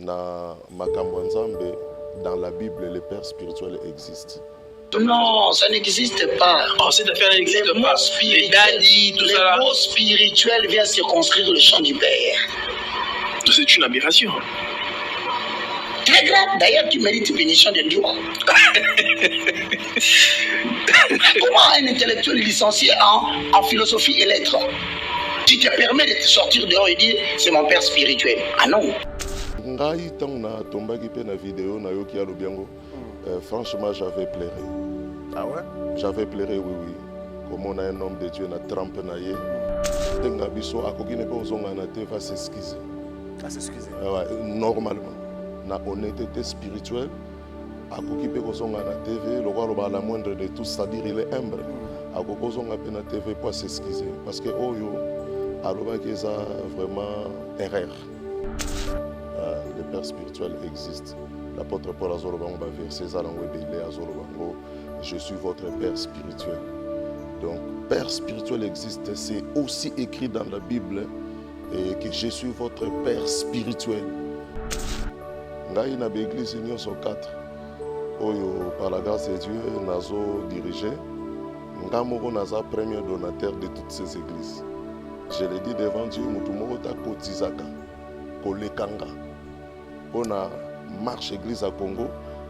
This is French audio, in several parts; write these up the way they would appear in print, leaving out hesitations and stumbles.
na makambo nzambe, dans la Bible, les pères spirituels existent. Non, ça n'existe pas. Oh, cette affaire n'existe pas. Les daddies, tout ça. Le mot spirituel vient circonscrire le champ du Père. C'est une aberration. Très grave. D'ailleurs, tu mérites punition de Dieu. Comment un intellectuel licencié en philosophie et lettres, tu te permets de te sortir dehors et dire c'est mon père spirituel? Ah non. Ngai tant na tombaki pe na vidéo na yoki ya lobiango. Franchement, j'avais pleuré. Ah ouais? J'avais pleuré, oui. Comme on a un homme de Dieu, na trempe na ye. Tenga biso akoki ne pe ozonga na te va s'excuser. Ah, s'excuser. Ouais, normalement. Na honnêteté spirituelle, akoki pe kozonga na TV, le roi loba la moindre de tous, c'est-à-dire il est humble. Akoki kozonga pe na TV pour s'excuser. Parce que oyo, aloba ki eza vraiment erreur. Les pères spirituels existent. L'apôtre Paul Azolobango va verser ça dans le Bible Azolobango. Je suis votre père spirituel. Donc, père spirituel existe. C'est aussi écrit dans la Bible et que je suis votre père spirituel. Ngai na l'église union sur 4. Oyo par la grâce de Dieu nazo dirigé. Ngamoko naza premier donateur de toutes ces églises. Je le dis devant Dieu, mutumoko ta kotizaka, kolekanga. On a marche église à Congo,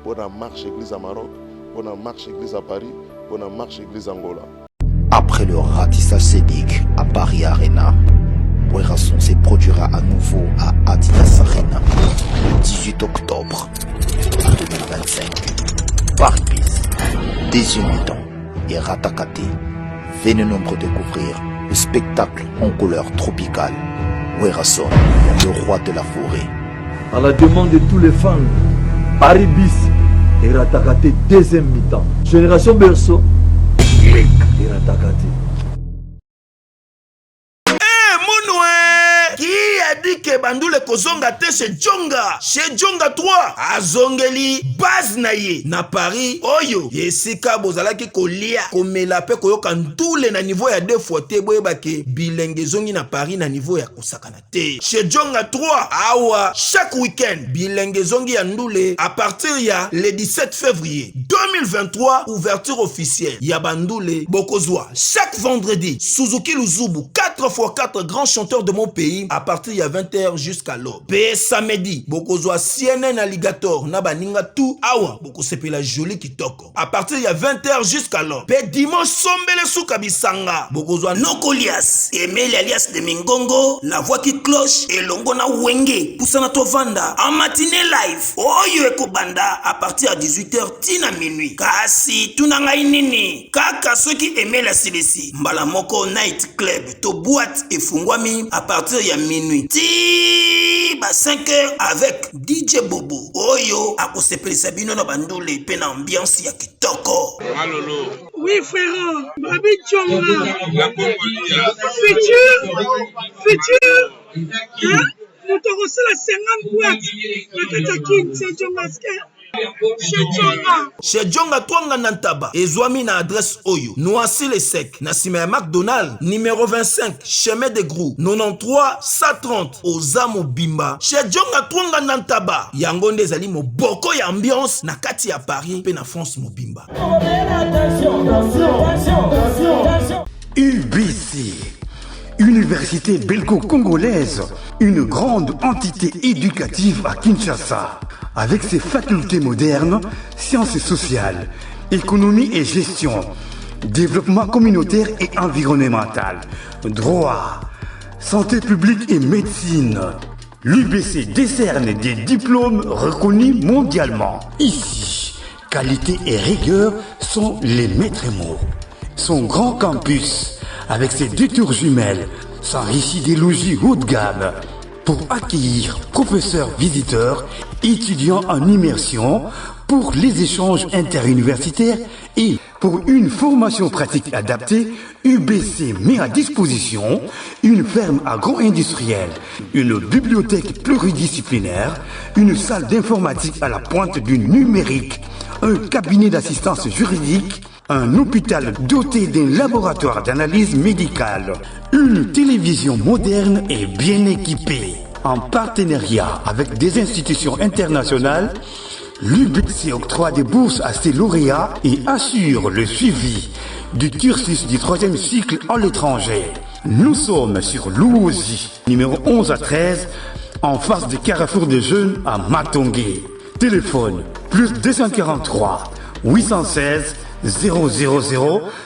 on a marche église à Maroc, on a marche église à Paris, on a marche église à Angola. Après le ratissage scénique à Paris Arena, Werrason se produira à nouveau à Adidas Arena le 18 octobre 2025. Paris Bis, deuxième mi-temps et Ratakate. Venez nombreux découvrir le spectacle en couleur tropicale. Werrason, le roi de la forêt. À la demande de tous les fans, Paris Bis et Ratakate deuxième mi-temps. Génération Berceau, clic et Ratakate. Qui a dit que Bandoule Kozonga te chez Djonga? Chez Djonga 3, Azongeli, base naye, na Paris, Oyo, Yesika Bozalaki kolia, komelape koyoka ndule na niveau ya 2 fois te boyebake, bilenge zongi na Paris na niveau ya kosakana te. Chez Djonga 3, awa, chaque week-end, bilenge zongi ya ndule, à partir ya le 17 février 2023, ouverture officielle, ya Bandoule, Bokozwa, chaque vendredi, Suzuki Luzubu, 4x4 grands chanteurs de mon pays, à partir de 20h jusqu'à l'aube. Pe samedi, Bokozwa CNN Alligator, Nabaninga tout, awa, Bokosepé la jolie kitoko. À partir de 20h jusqu'à l'aube. Pe dimanche, Sombele Soukabisanga, Bokozwa Nokolias, Emile alias de Mingongo, La Voix qui cloche, et Longona Wenge, Poussana Tovanda, en matinée live, Oyo Ekobanda, à partir de 18h, tina minuit. Kasi, Tunangai Nini, Kaka ceux qui aimaient la CDC, Mbalamoko Night Club, to boîte et Fungwami, à partir de minuit. Ti ba 5h avec DJ Bobo. Oyo akosepeli sabino na bandule pe na ambiance ya kitoko. Malolo. Oui frère, Babi Djonga. Futur. Hein? Nous te reçons la 50 boîtes. La Katakin, c'est Djonga. Chez Djonga Twanga Nantaba, Ezwami na adresse Oyo, Noisy les Sec, Nassime McDonald, numéro 25, chemin de Grou, 93 130, Ozamo Bimba. Chez Djonga Twanga Nantaba, Yangonde Zali mo boko ya ambiance, na kati ya Paris, pe na France mo Bimba. UBC, Université belgo-congolaise, une grande entité éducative à Kinshasa. Avec ses facultés modernes, sciences sociales, économie et gestion, développement communautaire et environnemental, droit, santé publique et médecine. L'UBC décerne des diplômes reconnus mondialement. Ici, qualité et rigueur sont les maîtres mots. Son grand campus, avec ses 2 tours jumelles, s'enrichit des logis haut de gamme pour accueillir professeurs visiteurs, étudiants en immersion, pour les échanges interuniversitaires et pour une formation pratique adaptée. UBC met à disposition une ferme agro-industrielle, une bibliothèque pluridisciplinaire, une salle d'informatique à la pointe du numérique, un cabinet d'assistance juridique, un hôpital doté d'un laboratoire d'analyse médicale, une télévision moderne et bien équipée. en partenariat avec des institutions internationales, l'UBC octroie des bourses à ses lauréats et assure le suivi du cursus du 3e cycle en l'étranger. Nous sommes sur Louosi, numéro 11 à 13, en face du Carrefour des Jeunes à Matongé. Téléphone plus 243 816 000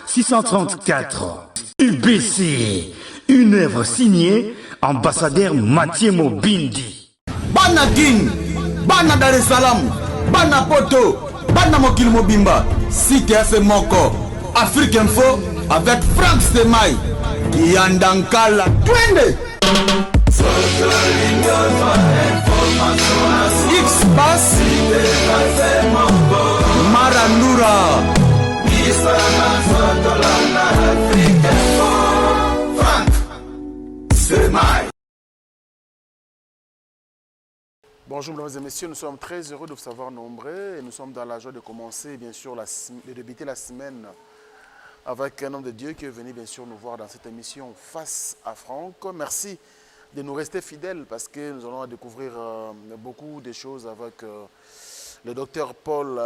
634. UBC, une œuvre signée ambassadeur Mathieu Mobindi. Bana King, Bana Dar es Salaam, Bana Poto, Bana Mokil Mobimba, Cité AC Moko, Afrique Info avec Frank Stemai, Yandankala, Twende. X-Bass, Marandura, Frank Stemai. Bonjour mesdames et messieurs, nous sommes très heureux de vous savoir nombreux et nous sommes dans la joie de commencer bien sûr de débuter la semaine avec un homme de Dieu qui est venu bien sûr nous voir dans cette émission Face à Franck. Merci de nous rester fidèles parce que nous allons découvrir beaucoup de choses avec le docteur Paul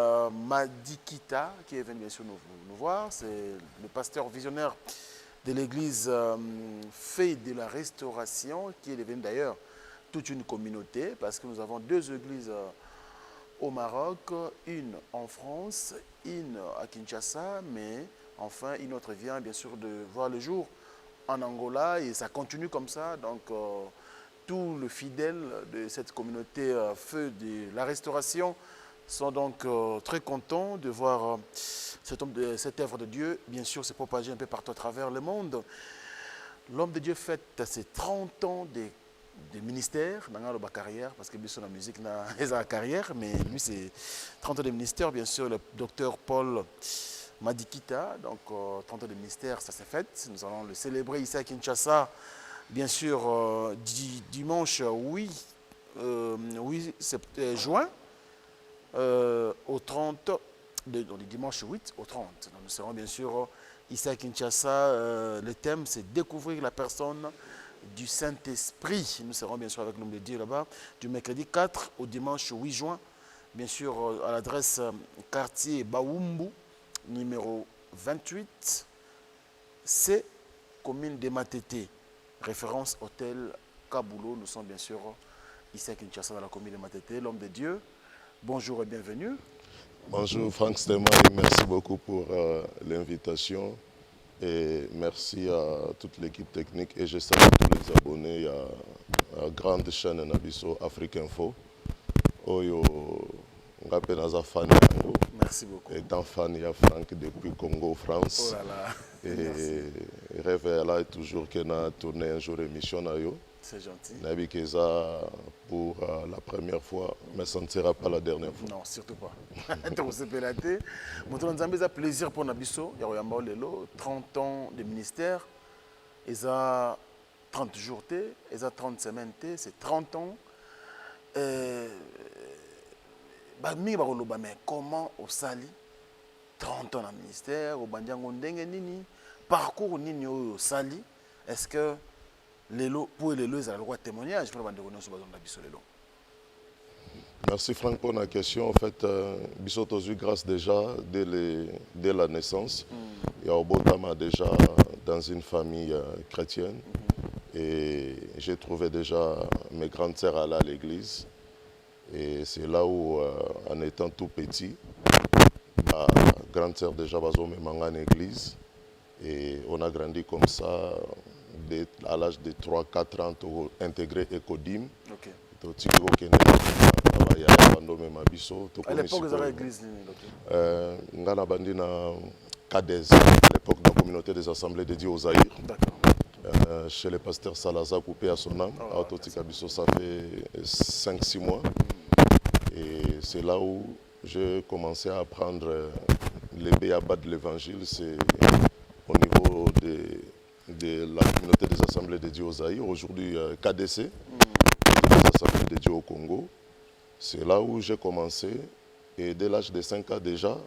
Madikita qui est venu bien sûr nous voir. C'est le pasteur visionnaire de l'église Fée de la Restauration qui est devenu d'ailleurs toute une communauté parce que nous avons deux églises au Maroc, une en France, une à Kinshasa, mais enfin une autre vient bien sûr de voir le jour en Angola et ça continue comme ça. Donc tous les fidèles de cette communauté Feu de la Restauration sont donc très contents de voir cette œuvre de Dieu bien sûr se propager un peu partout à travers le monde. L'homme de Dieu fête ses 30 ans de ministère dans la carrière, parce que bien sûr la musique n'a pas carrière, mais lui c'est 30 ans de ministère, bien sûr le docteur Paul Madikita, donc 30 ans de ministère, ça s'est fait. Nous allons le célébrer ici à Kinshasa, bien sûr dimanche 8 juin, au 30, donc dimanche 8 au 30. Donc, nous serons bien sûr ici à Kinshasa, le thème c'est découvrir la personne du Saint-Esprit. Nous serons bien sûr avec l'homme de Dieu là-bas, du mercredi 4 au dimanche 8 juin, bien sûr à l'adresse quartier Baoumbu, numéro 28, C, commune de Matete, référence hôtel Kaboulo. Nous sommes bien sûr ici à Kinshasa dans la commune de Matete. L'homme de Dieu, bonjour et bienvenue. Bonjour Frank Stemai, merci beaucoup pour l'invitation. Et merci à toute l'équipe technique et je salue tous les abonnés à la grande chaîne Nabiso Afrique Info. Oyo Ngapenaza fan yango. Merci beaucoup. Étant fan de Franck depuis Congo, France. Oh là là. Et rêve là toujours qu'il a tourné un jour émission à yo. C'est gentil. Nabi Keza pour la première fois, mais ça ne sera pas la dernière fois. Non, surtout pas. Donc c'est pélaté. Mon Nzambe a plaisir pour Nabiso. Il y a 30 ans de ministère. Ils ont 30 jours, ils ont 30 semaines, c'est 30 ans. Mais comment au Sali 30 ans dans le ministère, au Bandiango Ndenge Nini, parcours Nini au Sali, est-ce que pour les lois, ils ont le droit de témoignage pour les lois? Merci Franck pour la question. En fait, Bissot a eu grâce déjà dès la naissance. Il y a Obotama déjà dans une famille chrétienne. Et j'ai trouvé déjà mes grandes sœurs à l'église. Et c'est là où, en étant tout petit, ma grande sœur déjà va en église. Et on a grandi comme ça. À l'âge de 3-4 ans, intégré Ecodim. Okay. À l'époque, vous avez l'église Ngana Bandina Kadez, à l'époque de la communauté des assemblées dédiées aux Zaïre. Chez le pasteur Salazar Coupé à son âme, à Autotikabiso, ça fait 5-6 mois. Et c'est là où j'ai commencé à apprendre les béabas de l'évangile. C'est au niveau de la communauté des assemblées dédiées aux Zaïre, aujourd'hui KDC, les assemblées dédiées au Congo. C'est là où j'ai commencé. Et dès l'âge de 5 ans déjà,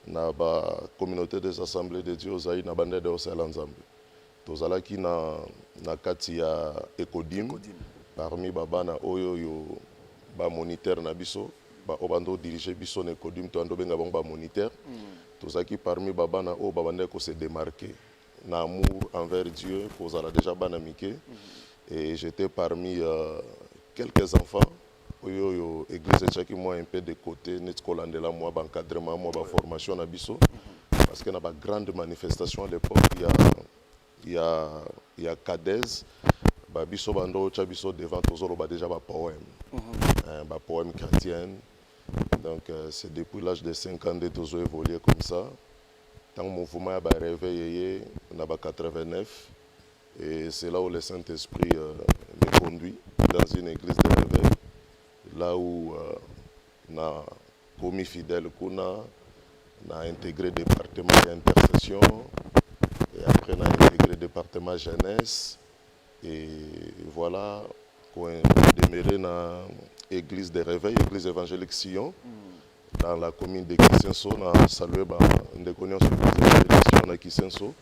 dans la communauté des assemblées dédiées aux Zaïre, dans la bande de Osalanzambe. Tozalaki na kati ya Ekodim parmi babana oyo yo ba moniteur na biso ba obando diriger biso ne kodim to ando benga bon ba moniteur tozaki parmi babana o babande ko se démarquer na amour envers Dieu pour ça déjà banamike et j'étais parmi quelques enfants oyo yo église chaki moi un peu de côté net kolandela moi ba encadrement moi ba formation na biso parce que na ba grande manifestation à l'époque il y a Cadez ba biso bando cha biso devant tozolo ba déjà ba poème ba poème chrétien. Donc c'est depuis l'âge de 5 ans que j'ai évolué comme ça. Tant que mon mouvement a réveillé, on a 89. Et c'est là où le Saint-Esprit me conduit dans une église de réveil. Là où on a commis fidèle, on a intégré le département d'intercession. Et après on a intégré le département jeunesse. Et voilà, on a démarré dans l'église de réveil, l'église évangélique Sion, dans la commune de Kisenso, on a salué une connaissances de Kisenso.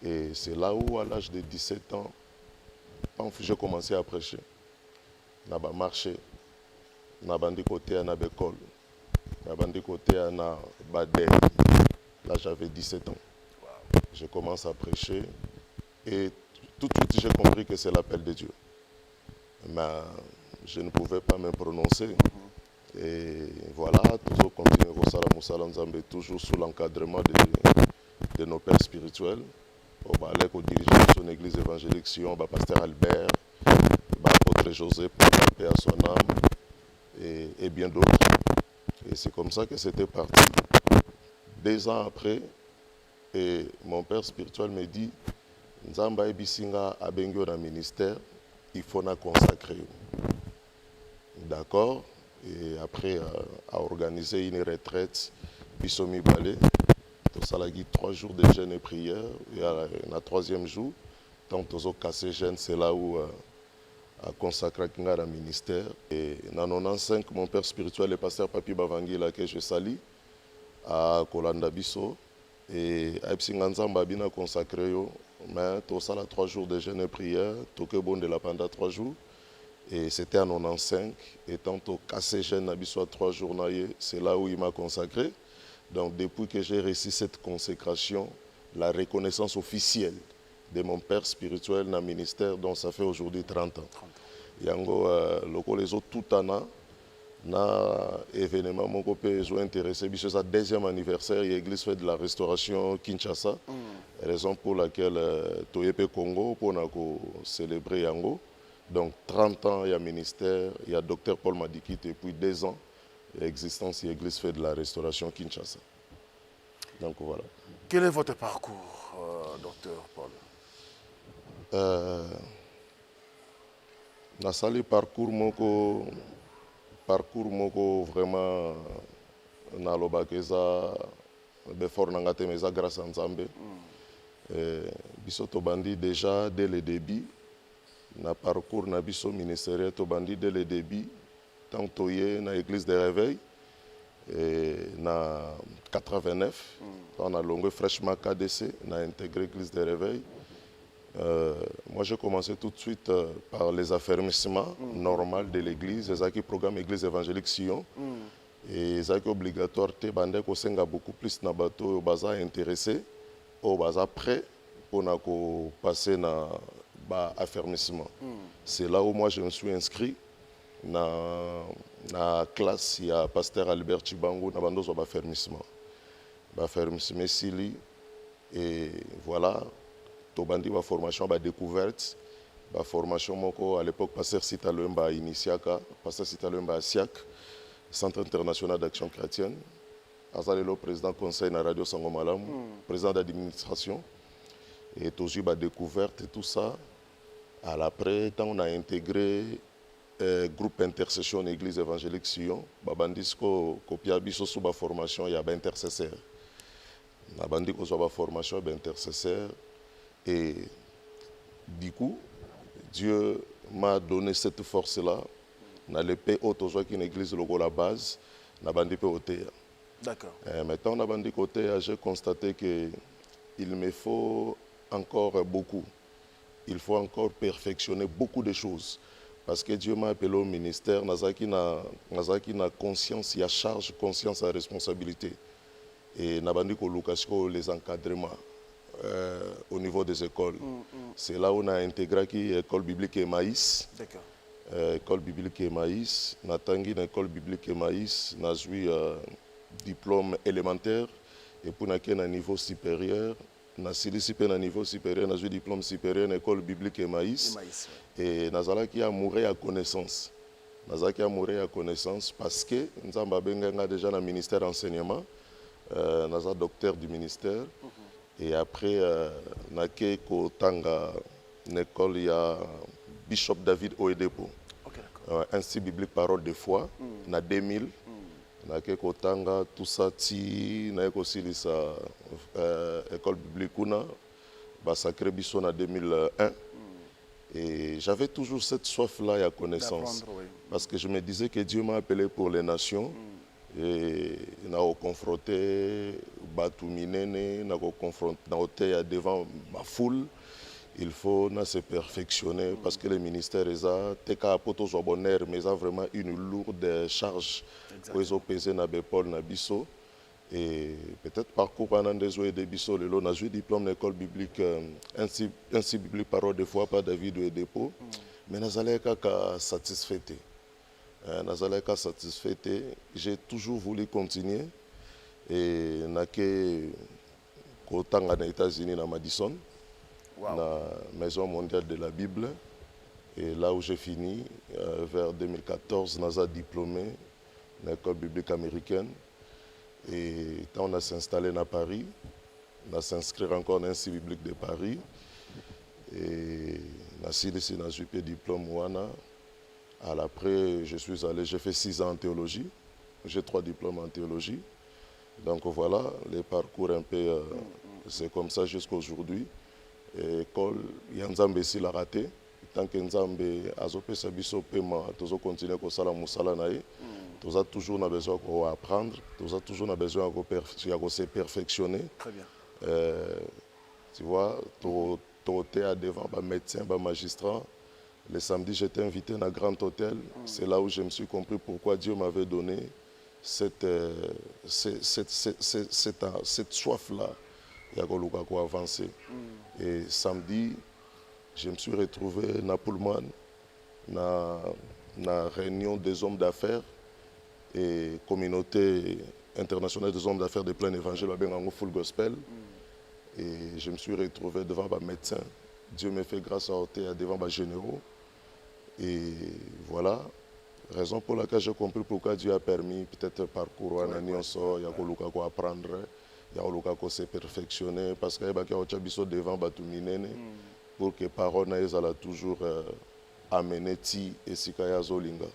Et c'est là où, à l'âge de 17 ans, j'ai commencé à prêcher. On a marché, on a bandé côté à l'école, on a bandé côté à Badé. Là, j'avais 17 ans. J'ai commencé à prêcher et tout de suite, j'ai compris que c'est l'appel de Dieu. Mais je ne pouvais pas me prononcer. Et voilà, toujours continuer toujours sous l'encadrement de nos pères spirituels. Au balai, au dirigeant de son église évangélique Sion, pasteur Albert, apôtre José, pour la paix à son âme, et bien d'autres. Et c'est comme ça que c'était parti. 2 ans après, et mon père spirituel me dit, Nzamba et Bisinga a bengyo dans le ministère, il faut la consacrer. D'accord. Et après, à organiser une retraite, Bissomi Balé, tout ça, 3 jours de jeûne et prière. Et le 3e jour, tant que nous cassé jeûne, c'est là où a consacré le ministère. Et en 1995, mon père spirituel, le pasteur Papi Bavangila, que je salue, à Kolanda Bisso. Et à Epsinganzamba, a consacré, mais tout ça, 3 jours de jeûne et prière, tout que bon de la pendant 3 jours. Et c'était en 1995, et tantôt cassé jeune à 3 jours, c'est là où il m'a consacré. Donc depuis que j'ai reçu cette consécration, la reconnaissance officielle de mon père spirituel dans le ministère, dont ça fait aujourd'hui 30 ans. Yango, les autres tout an, na événement mon copain est intéressé, c'est sa 2e anniversaire, l'église fait de la restauration Kinshasa, raison pour laquelle Toyepe Congo pour célébrer Yango. Donc 30 ans, il y a ministère, il y a docteur Paul Madikit, et puis 2 ans, l'existence de l'église fait de la restauration Kinshasa. Donc voilà. Quel est votre parcours, docteur Paul? Dans le parcours moko vraiment na lobakeza befort nangate meza grâce à Nzambe. Biso to bandi déjà dès le début. Na parcours na biso ministériel to bandi dès le début tant toyé na église de réveil et na 89 on a longué fraîchement KDC na intégré l'église de réveil. Moi j'ai commencé tout de suite par les affermissements normaux de l'église, les programme église évangélique Sion et les obligatoire te bande ko senga beaucoup plus na bateau baza intéressé au baza prêt pour na ko passer na affermissement. C'est là où moi je me suis inscrit dans la classe, il y a pasteur Albert Chibango, dans le affermissement. Affermissement Sili, et voilà, Tobandi la formation, la découverte, la formation à l'époque, pasteur Sitalemba Initiaka, pasteur Sitalemba Siak, Centre international d'action chrétienne, Azalelo, président du conseil de la radio Sangomalam, président d'administration, et toujours la découverte et tout ça. Après, quand on a intégré le groupe intercession Église évangélique Sion, Babandisco copia biso sous la formation, il y a un intercesseur. Babandiko sous la formation, il y a un intercesseur. Et du coup, Dieu m'a donné cette force-là. Dans le pays où qui une église logo la base, Nabandi Péotéa. D'accord. Maintenant, Nabandi Péotéa, j'ai constaté qu'il me faut encore beaucoup. Il faut encore perfectionner beaucoup de choses parce que Dieu m'a appelé au ministère, nazaki na conscience, il y a charge, conscience et responsabilité. Et nabandi ko les encadrements au niveau des écoles. C'est là où on a intégré l'école biblique Emmaïs. D'accord. École biblique Emmaïs. Natangi na école biblique Emmaïs, n'a eu diplôme élémentaire et pour naquer na niveau supérieur. Na silisipé na niveau supérieur, na eu diplôme supérieur na école biblique Emmaïs. Et nazalaki amoureux à connaissance. Nazalaki amoureux à connaissance parce que nous avons déjà dans le ministère d'enseignement. Nous sommes docteur du ministère. Et après, nous avons une école, il y a Bishop David Oedepo. Ainsi biblique parole de foi, en 2000. Nous avons tout ça, nous avons aussi l'école biblique, Sacré Bisson en 2001. Et j'avais toujours cette soif-là et à connaissance. Oui. Parce que je me disais que Dieu m'a appelé pour les nations. Et nous avons confronté Batuminene, nous avons confronté devant ma foule. Il faut se perfectionner parce que le ministère est là. Teka poto bonheur, mais il a vraiment une lourde charge pour les peser na bepol na biso. Et peut-être parcours pendant des oeufs de biso, le lot, j'ai diplôme d'école biblique, ainsi biblique parole de foi par David Oedepo. Mais nous allons être satisfaits. J'ai toujours voulu continuer. Et nous sommes aux États-Unis, à Madison, la Maison mondiale de la Bible. Et là où j'ai fini, vers 2014, nous avons diplômé dans l'école biblique américaine. Et quand on a s'installé à Paris, on a s'inscrit encore dans l'Institut biblique de Paris. Et on a signé un diplôme. Après, j'ai fait 6 ans en théologie. J'ai 3 diplômes en théologie. Donc voilà, les parcours un peu, c'est comme ça jusqu'à aujourd'hui. L'école, il y a Nzambe ici l'a raté. Tant que Nzambe a zopé sa biso paiement, tous continuer à sala musala nae. Tous a toujours besoin d'apprendre, tous a toujours besoin de se perfectionner. Très bien. Tu vois, tu es devant un médecin, un magistrat. Le samedi, j'étais invité dans un grand hôtel. C'est là où je me suis compris pourquoi Dieu m'avait donné cette soif-là. Il y a quoi avancer. Et samedi, je me suis retrouvé à Pullman, dans la réunion des hommes d'affaires et communauté internationale des hommes d'affaires de plein évangile, en full gospel. Et je me suis retrouvé devant un médecin. Dieu me fait grâce à ôter devant un généraux. Et voilà, raison pour laquelle j'ai compris pourquoi Dieu a permis peut-être parcours en année, il y a quoi apprendre, il y a quoi se perfectionner, parce qu'il y a des devant Batuminene pour que parole n'a toujours amené ti et sikaya zolinga.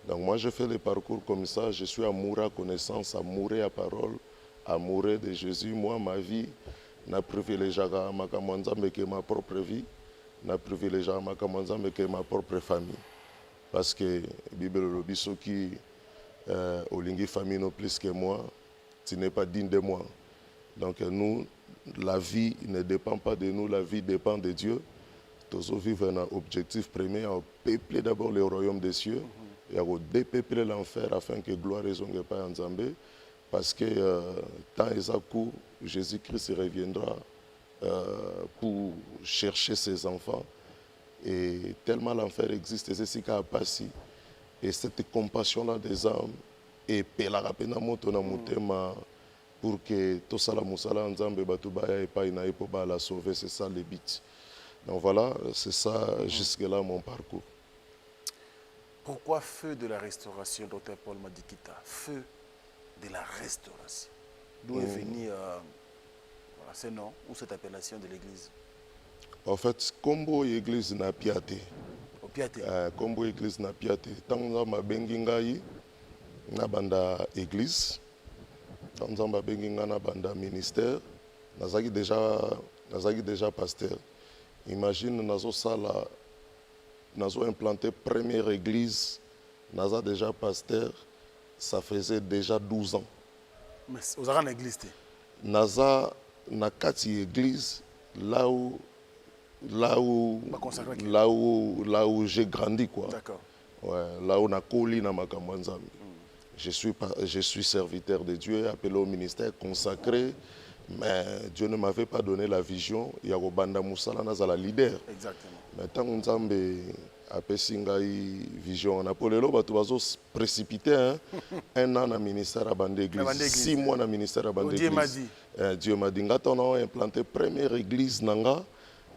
Donc moi je fais le parcours comme ça, je suis amoureux à connaissance, amoureux à parole, amoureux de Jésus. Moi ma vie n'a privilégié ma propre vie. Na privilégié ma propre famille. Parce que la Bible dit ceux qui ont famille non plus que moi, tu n'es pas digne de moi. Donc nous, la vie ne dépend pas de nous, la vie dépend de Dieu. Tous vivent un objectif premier, à peupler d'abord le royaume des cieux et à dépeupler l'enfer afin que gloire et zonge pas en Zambé. Parce que tant Esaku, Jésus-Christ reviendra pour chercher ses enfants. Et tellement l'enfer existe, c'est ce qui a passé. Et cette compassion-là des âmes, et pour que tout ça, la moussala, Nzambe, Batubaya, et pas la sauver, c'est ça le but. Donc voilà, c'est ça jusque-là mon parcours. Pourquoi feu de la restauration, Dr Paul Madikita? Feu de la restauration. D'où est venu ce nom ou cette appellation de l'église? En fait, Combo église na piate. Combo église na piate. Tant que ma bengingai na banda église, tant que ma benginga na banda ministère, nazaki déjà pasteur. Imagine nazo sala, nazo implanté première église, naza déjà pasteur, ça faisait déjà 12 ans. Mais vous avez une église? Naza na kati église là où là où j'ai grandi, quoi. D'accord. Ouais, là où on a collé dans ma Nzambe. Je suis serviteur de Dieu, appelé au ministère, consacré, mais Dieu ne m'avait pas donné la vision. Il y a Banda Moussala la leader. Exactement. Mais tant que Nzambe a une vision, on a précipité un an dans le ministère à Bande Église, 6 mois dans le ministère à Bande Église. Dieu m'a dit, on a implanté la première église nanga.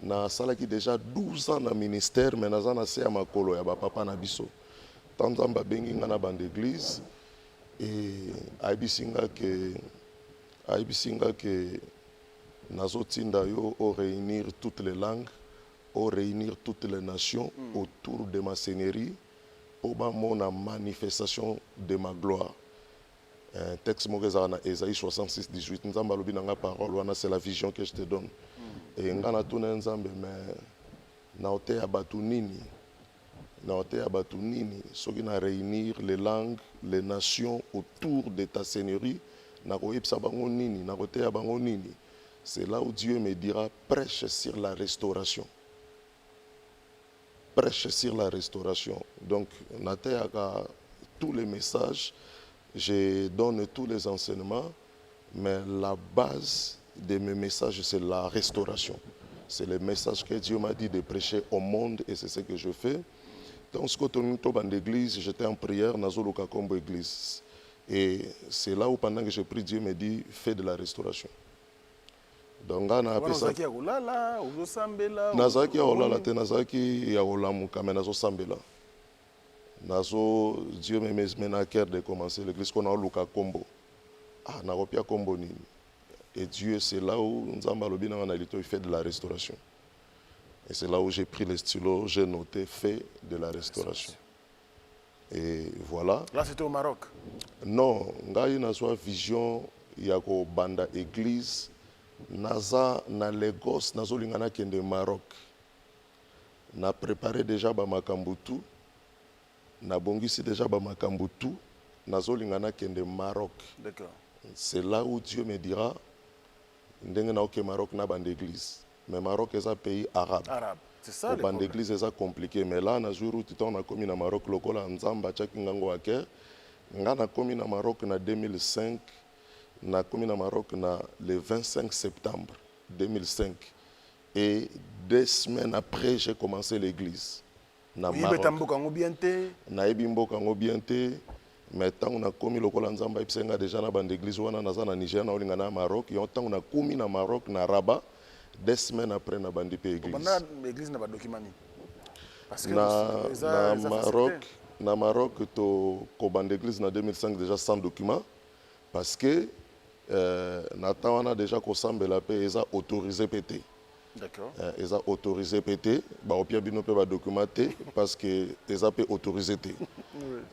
Na sala qui déjà 12 ans dans le ministère, mais na na se amakolo ya papa na biso. Tanzamba bengi na bande église et aibisinga que nazotinda yo au réunir toutes les langues, au réunir toutes les nations autour de ma seigneurie pour la manifestation de ma gloire. Un texte dans Ésaïe 66, 18, Nzamba lobi nanga parole, c'est la vision que je te donne. Et ngana tuna Nzambe mais naote abatu nini soki na réunir les langues, les nations autour de ta seigneurie nakoyebisa bango nini nakoteya bango nini. C'est là où Dieu me dira prêche sur la restauration. Prêche sur la restauration. Donc nateyaka tous les messages, je donne tous les enseignements, mais la base de mes messages, c'est la restauration. C'est le message que Dieu m'a dit de prêcher au monde et c'est ce que je fais. Donc, quand on est dans l'église, j'étais en prière dans la Combo église. Et c'est là où, pendant que je prie, Dieu me dit fais de la restauration. Donc, on a appelé ça. Nazaki ya olala te nazaki ya olamuka mais nazo sambela. Dieu me met à cœur de commencer l'église qu'on a luka Combo. Ah, na kopia Combo nini. Et Dieu, c'est là où Nzamba Lobina il fait de la restauration. Et c'est là où j'ai pris le stylo, j'ai noté fait de la restauration. Et voilà. Là, c'était au Maroc? Non, ngai nazwa vision yako banda église naza na Lagos nazo lingana kende Maroc. Na préparé déjà ba makambutu, na bongisi déjà ba makambutu, nazo lingana kende Maroc. D'accord. C'est là où Dieu me dira ndenge na oke Maroc na bande église. Mais Maroc est un pays arabe. C'est ça le bande église est compliqué. Mais là, na jour où on a commis na Maroc, lokola nzamba tchaki ngango ake. Nga na commis na Maroc na 2005. Na commis na Maroc na le 25 septembre 2005. Et 2 semaines après, j'ai commencé l'église. Na Maroc. Na ebimboka ngobiente. Mais tant on a commis le col Nzamba ipsenga déjà na bande église wana naza na Niger na olinga na Maroc et tant on a commis na Maroc na Rabat 2 semaines après na bande pe église. Pendant l'église na ba document ni. Parce que na Maroc to ko bande église na 2005 déjà sans document parce que na tawana déjà ko sambela pe eza autorisé pété. D'accord. Ils ont autorisé pété, bah au pire bino pe ba documenté parce que ils ont autorisé té.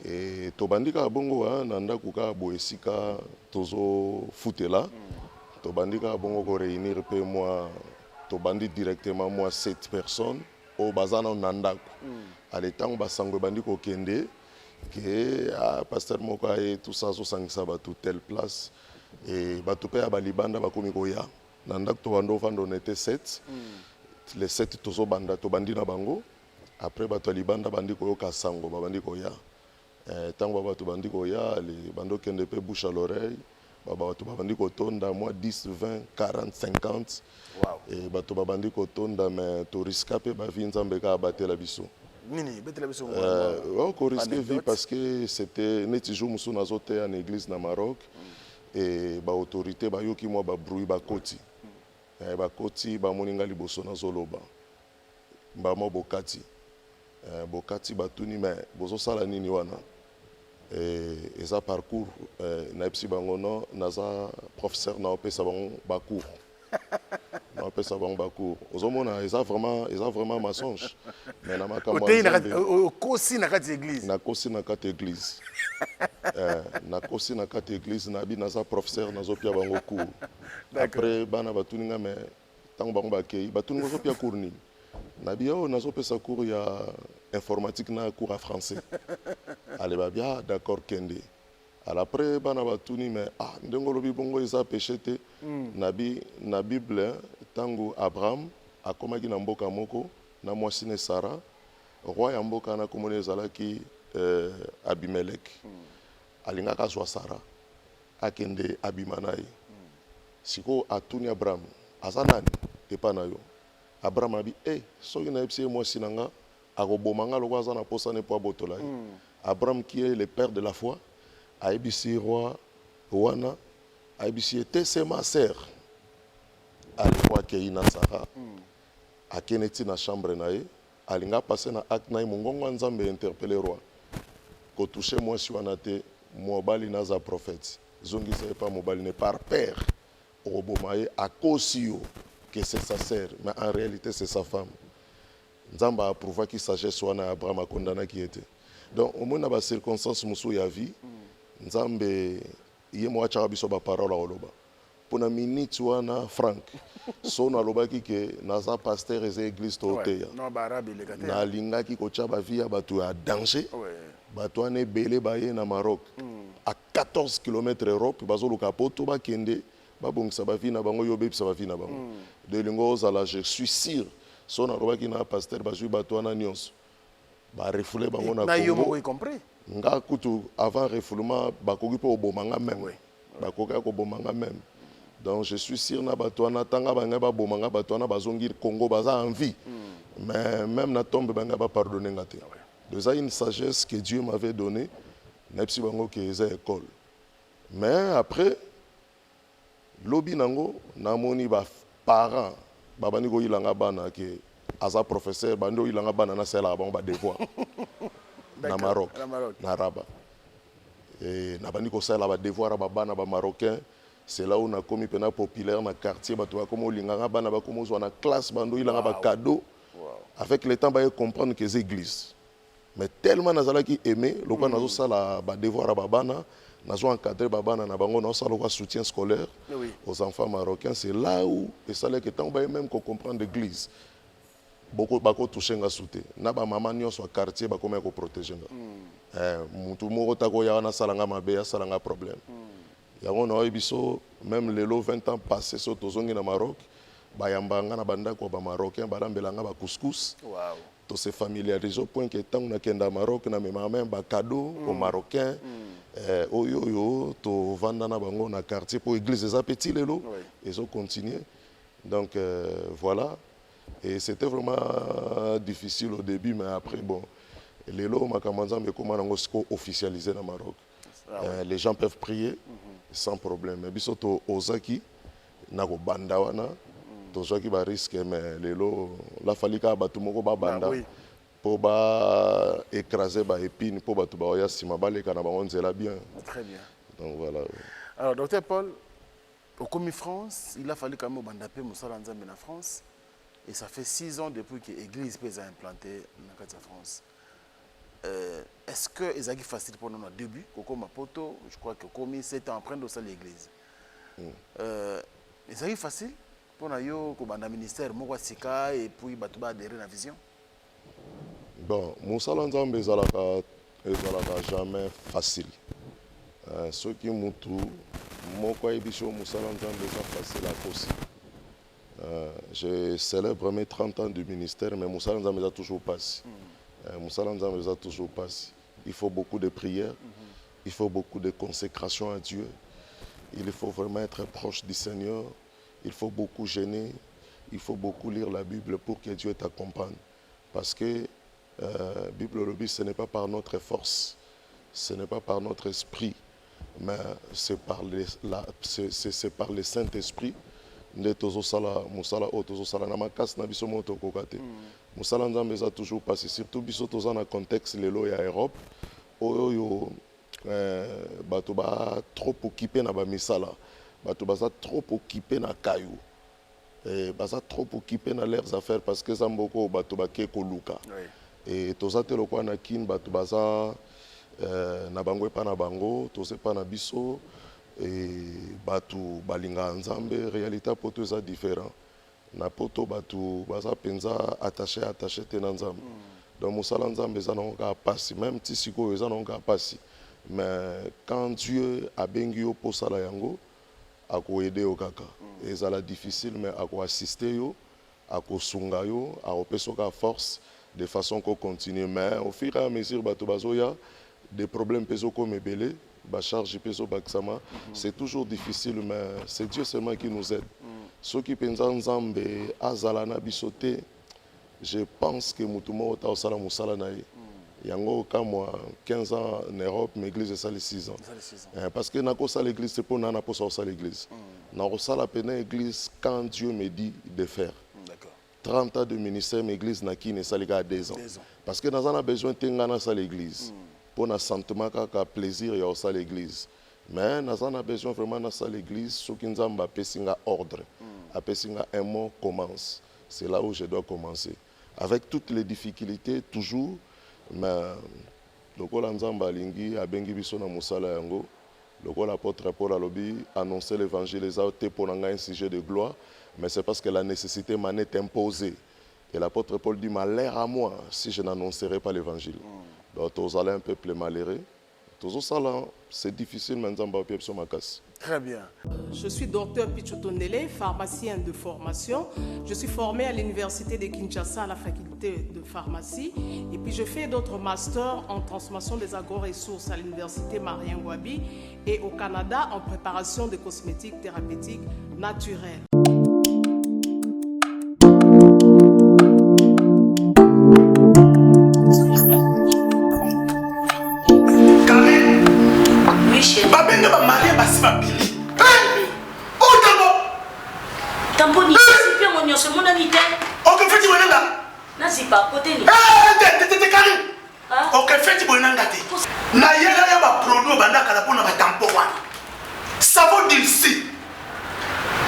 Et to bandika bongo nanda kuka boesika tozo futela. To bandika bongo ko réunir pe moi to bandi directement moi 7 personnes au bazana nanda. À l'état ba sangwe bandiko kende que pasteur Moka et tout ça so sangisa ba toute telle place et ba to pe ba libanda ba komi ko ya. Nandak to bando fando on était 7. Les 7 tozo banda to bandi na bango. Après bato libanda bandi ko yoka sango ba bandi ko ya. Tango bato bandi ko ya les bando kende pe bouche à l'oreille. Bato bandi ko tonda moi 10, 20, 40, 50. Wow. Et bato bandi ko tonda mais to risque pe ba vi nzambe ka batela biso. Nini betela biso. Ko risque vie parce que c'était neti jour musu na zote en église na Maroc. Et ba autorité ba yoki moi ba bruit ba koti. Bakoti bamoninga liboso na zoloba mbamo bokati bokati batuni mais bozo sala nini wana eza parcours na epsi bango no naza professeur na opesa bango bacours na opesa bango bacours ozomona eza vraiment mensonge mais na makambo kosi na kati église na kosi na kati église na kosi na kati église na bi naza professeur nazopia bango cours. Après bana batuninga mais tango bango bakei batuninga zopia cours ni na bia o nazopesa cours ya informatique na cours à français. Allez ba bien d'accord kende. Après bana batuni mais ndengolo bi bongo eza péché te na Bible tango Abraham akomaki na mboka moko na mwasi ne Sara roi ya mboka na komona ezalaki Abimelek alingaka azwa Sara akende abima na ye siko atuni Abraham aza nani epa na yo Abraham abi soki nayebisi ye mwasi na nga akoboma nga loko aza na posa ne po abotola ye Abraham qui est le père de la foi ayebisi roi wana ayebisi ye te c'est ma sœur aleko akei na Sara akende ti na chambre na ye alinga passe na acte na ye mongongo ya Nzambe interpellé roi kotouche mwasi wana te mobali naza prophète zongisa ye pa mobali ne par père okoboma ye akosi yo que c'est sa sœur mais en réalité c'est sa femme Nzambe approuvaki sagesse wana ya Abraham akondanaki ye te donc omona bacirconstance mosusu ya vie Nzambe ye mo atiaka biso baparole akoloba mpona minute wana Frank so nalobaki ke naza pasteur eza église tooteya nalingaki kotia bavi ya bato ya danger bato wana ebele baye na Maroc à 14 km Europe bazoluka poto bakende babongisa bavi na bango yo bebisa bavi na bango delingo ozala je suis sûr so nalobaki na pasteur bazwi bato wana nyonso barefule bango na Congo nga kutu avant refoulement bakoki mpe obomanga même bakoki kobomanga même donc je suis sûr na bato wana tanga bangai babomanga bato wana bazongi Congo baza en vie mais même na tombe bangai bapardonner nga te déjà une sagesse que Dieu m'avait donnée nayebisi bango ke eza école mais après lobi nango namoni baparent babandi koyilanga bana ke aza professeur bandi oyilanga bana nasalaka bango badevoir na Maroc na Rabat et nabandi kosalela badevoir ya babana bamarocain c'est là où nakomi mpena populaire na quartier bato bakoma olinganga bana bakoma ozwa na classe bando oyilanga bacadeau avec le temps baye comprendre que eza église mais tellement nazalaki aimé lokwa nazosala badevoir ya babana nazo encadré babana na bango nazosala lokwa soutien scolaire aux enfants marocains c'est là où esalaki ntango baye même comprendre l'église bakotouche nga su te na bamama nyonso ya quartier bakomaya koprotege nga mutu moko takoya wana asalanga mabe asalanga problème yango naoyebi biso même lelo 20 ans passé so tozongi na Maroc bayambanga na bandako ya bamarocain balambelanga bacouscous tose familiarise au point ke ntango nakenda Maroc namemaka même bacadeau au marocain oyo tovanda na bango na quartier po église eza petit lelo ezocontinue donc voilà. Et c'était vraiment difficile au début, mais après, bon, les lots, mais comment on officialisé dans le Maroc. Les gens peuvent prier sans problème. Mais bisoto ozaki, nako bandawana, tozaki ba risque, mais les lots, la falika batumoko ba banda, pour ba écraser ba épine, pour batu ba oya simabale kana ba onzela bien. Très bien. Donc voilà. Alors, docteur Paul, au Commis France, il a fallu quand même bandaper Moussa Nzambe en France. Et ça fait 6 ans depuis que l'église a implanté dans la France. Est-ce que c'est facile pour nous au début? Je crois que comme 7 ans après, nous sommes l'église. C'est facile pour nous au ministère et puis adhérer à la vision? Bon, Moussa Nzambe n'est jamais facile. Ce qui est Moussa Nzambe est facile à cause. Je célèbre mes 30 ans du ministère, mais Moussa Nzambe a toujours passé. Moussa Nzambe a toujours passé. Il faut beaucoup de prières, il faut beaucoup de consécration à Dieu, il faut vraiment être proche du Seigneur, il faut beaucoup jeûner, il faut beaucoup lire la Bible pour que Dieu t'accompagne. Parce que la Bible, ce n'est pas par notre force, ce n'est pas par notre esprit, mais c'est par le Saint-Esprit. Nde tozosala musala o tozosala na makasi na biso moto kokate musala Nzambe eza toujours passé surtout biso toza na contexte lelo ya Europe oyo bato ba trop occupé na ba misala bato baza trop occupé na kayu baza trop occupé na leurs affaires parce que zamboko bato bake koluka et toza te lokwa na kin bato baza na bango epa na bango toza epa na biso et batu balinga Nzambe réalité poto eza différent na poto batu baza penza attaché te na Nzambe donc musala Nzambe eza na pasi même ti siko eza na pasi mais quand Dieu a bengi yo posala yango ako aider yo kaka ezala difficile mais ako assister yo akosunga yo akopesoka force de façon qu'on continue. Mais au fur et à mesure bato bazoya des problèmes peso comme ebele ba charge peso baksama, c'est toujours difficile, mais c'est Dieu seulement qui nous aide. Ceux qui pensent nzambe azala na bisote, je pense que mutumo ta osala musala na ye. Yango ka moi 15 ans en Europe, mais l'église est 6 ans. Parce que nakosa l'église c'est pour nana pour ça l'église. Nakosa la peine l'église quand Dieu me dit de faire. 30 ans de ministère, l'église n'a qui ne saliga 2 ans. Parce que nous avons besoin de tengana sa l'église. Pour na sentiment ka plaisir ya sa l'église. Mais nous avons besoin vraiment de sa l'église, ce qui nous a pesinga ordre. Apesinga un mot commence. C'est là où je dois commencer. Avec toutes les difficultés toujours, mais lokola nzamba alingi abengi biso na musala yango, lokola apôtre Paul alobi annoncer l'évangile ezate pour un sujet de gloire, mais c'est parce que la nécessité m'en est imposée. Et l'apôtre Paul dit malheur à moi si je n'annoncerai pas l'évangile. Donc tous allez un peuple malheureux. Tous ça c'est difficile maintenant nzamba pied sur ma casse. Très bien. Je suis docteur Pichotondele, pharmacien de formation. Je suis formé à l'université de Kinshasa à la faculté de pharmacie. Et puis je fais d'autres masters en transformation des agro-ressources à l'université Marien Ngouabi et au Canada en préparation de cosmétiques thérapeutiques naturelles. Tamponi, c'est mon nom, c'est mon ami. Ok, fais-tu mon nom? Non, c'est pas côté. T'es carré. Ok, fais-tu mon nom? Na yela ya ba produit banda kala pona ba tampo wana. Savon d'ici.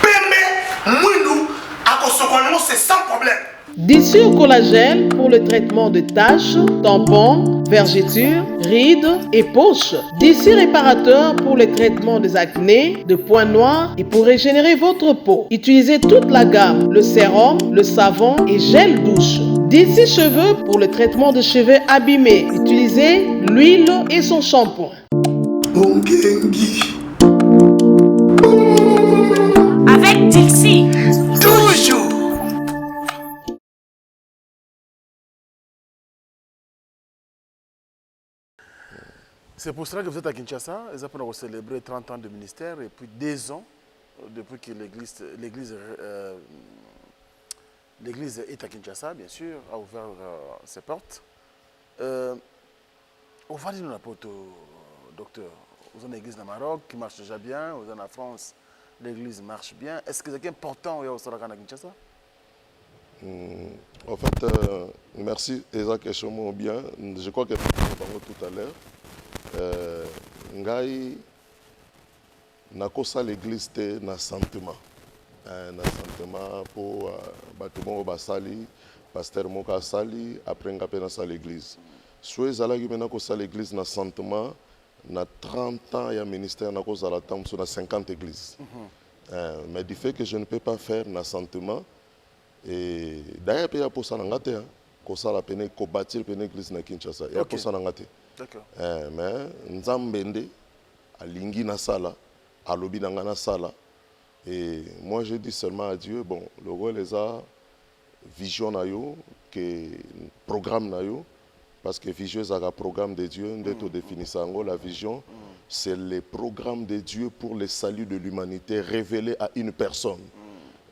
Pembe, mwindu, akosokono c'est sans problème. D'ici au collagène pour le traitement de taches, tampons, vergetures, rides et poches. D'ici réparateur pour le traitement des acnés, de points noirs et pour régénérer votre peau. Utilisez toute la gamme, le sérum, le savon et gel douche. D'ici cheveux pour le traitement de cheveux abîmés. Utilisez l'huile et son shampoing. Avec Dixie. Toujours. C'est pour cela que vous êtes à Kinshasa, exactement pour célébrer 30 ans de ministère et puis 2 ans depuis que l'église est à Kinshasa, bien sûr, a ouvert ses portes. On va dire n'importe docteur. Vous avez une église au Maroc qui marche déjà bien, vous êtes en France, l'église marche bien. Est-ce que c'est important au Saraka à Kinshasa? En fait, merci Eza question bien. Je crois que tout à l'heure. Ngai nakosa l'église te na sentiment pour batumo basali pasteur moka sali après nga pena sa l'église so ezalaki mena kosa l'église na sentiment na 30 ans ya ministère na kozala tam sur na 50 églises. Mais du fait que je ne peux pas faire na sentiment et d'ailleurs pe ya posa na ngate kosa la pene ko bâtir pene église na Kinshasa ya posa na ngate. D'accord. Mais Nzambende, Alingi Nasala, Alobi Nangana Sala. Et moi je dis seulement à Dieu, bon, le roi les a vision na yo, que programme na yo, parce que vision c'est un programme de Dieu, d'être défini la vision, c'est le programme de Dieu pour le salut de l'humanité révélé à une personne.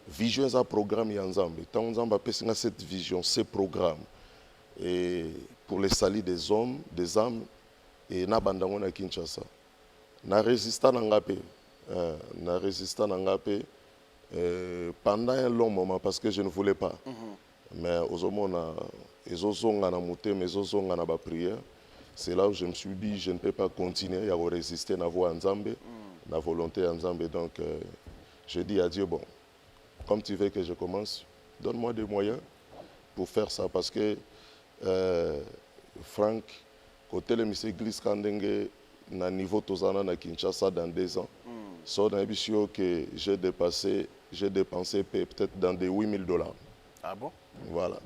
Vision c'est un programme Yanzambe. Tant Nzamba pèse cette vision, ce programme. Et pour le salut des hommes, des âmes, et na bandango na Kinshasa. Na résistant n'angapé, pendant un long moment parce que je ne voulais pas. Mais aux hommes ils ont na monté, mais ils ont na ba prière. C'est là où je me suis dit je ne peux pas continuer à résister na voix Nzambe, na volonté Nzambe. Donc je dis à Dieu bon, comme tu veux que je commence, donne-moi des moyens pour faire ça parce que Franck, côté le monsieur Église Kandenge, na niveau Tozana na Kinshasa dans 2 ans, so dans l'émission que j'ai dépensé peut-être dans des $8,000. Ah bon? Voilà.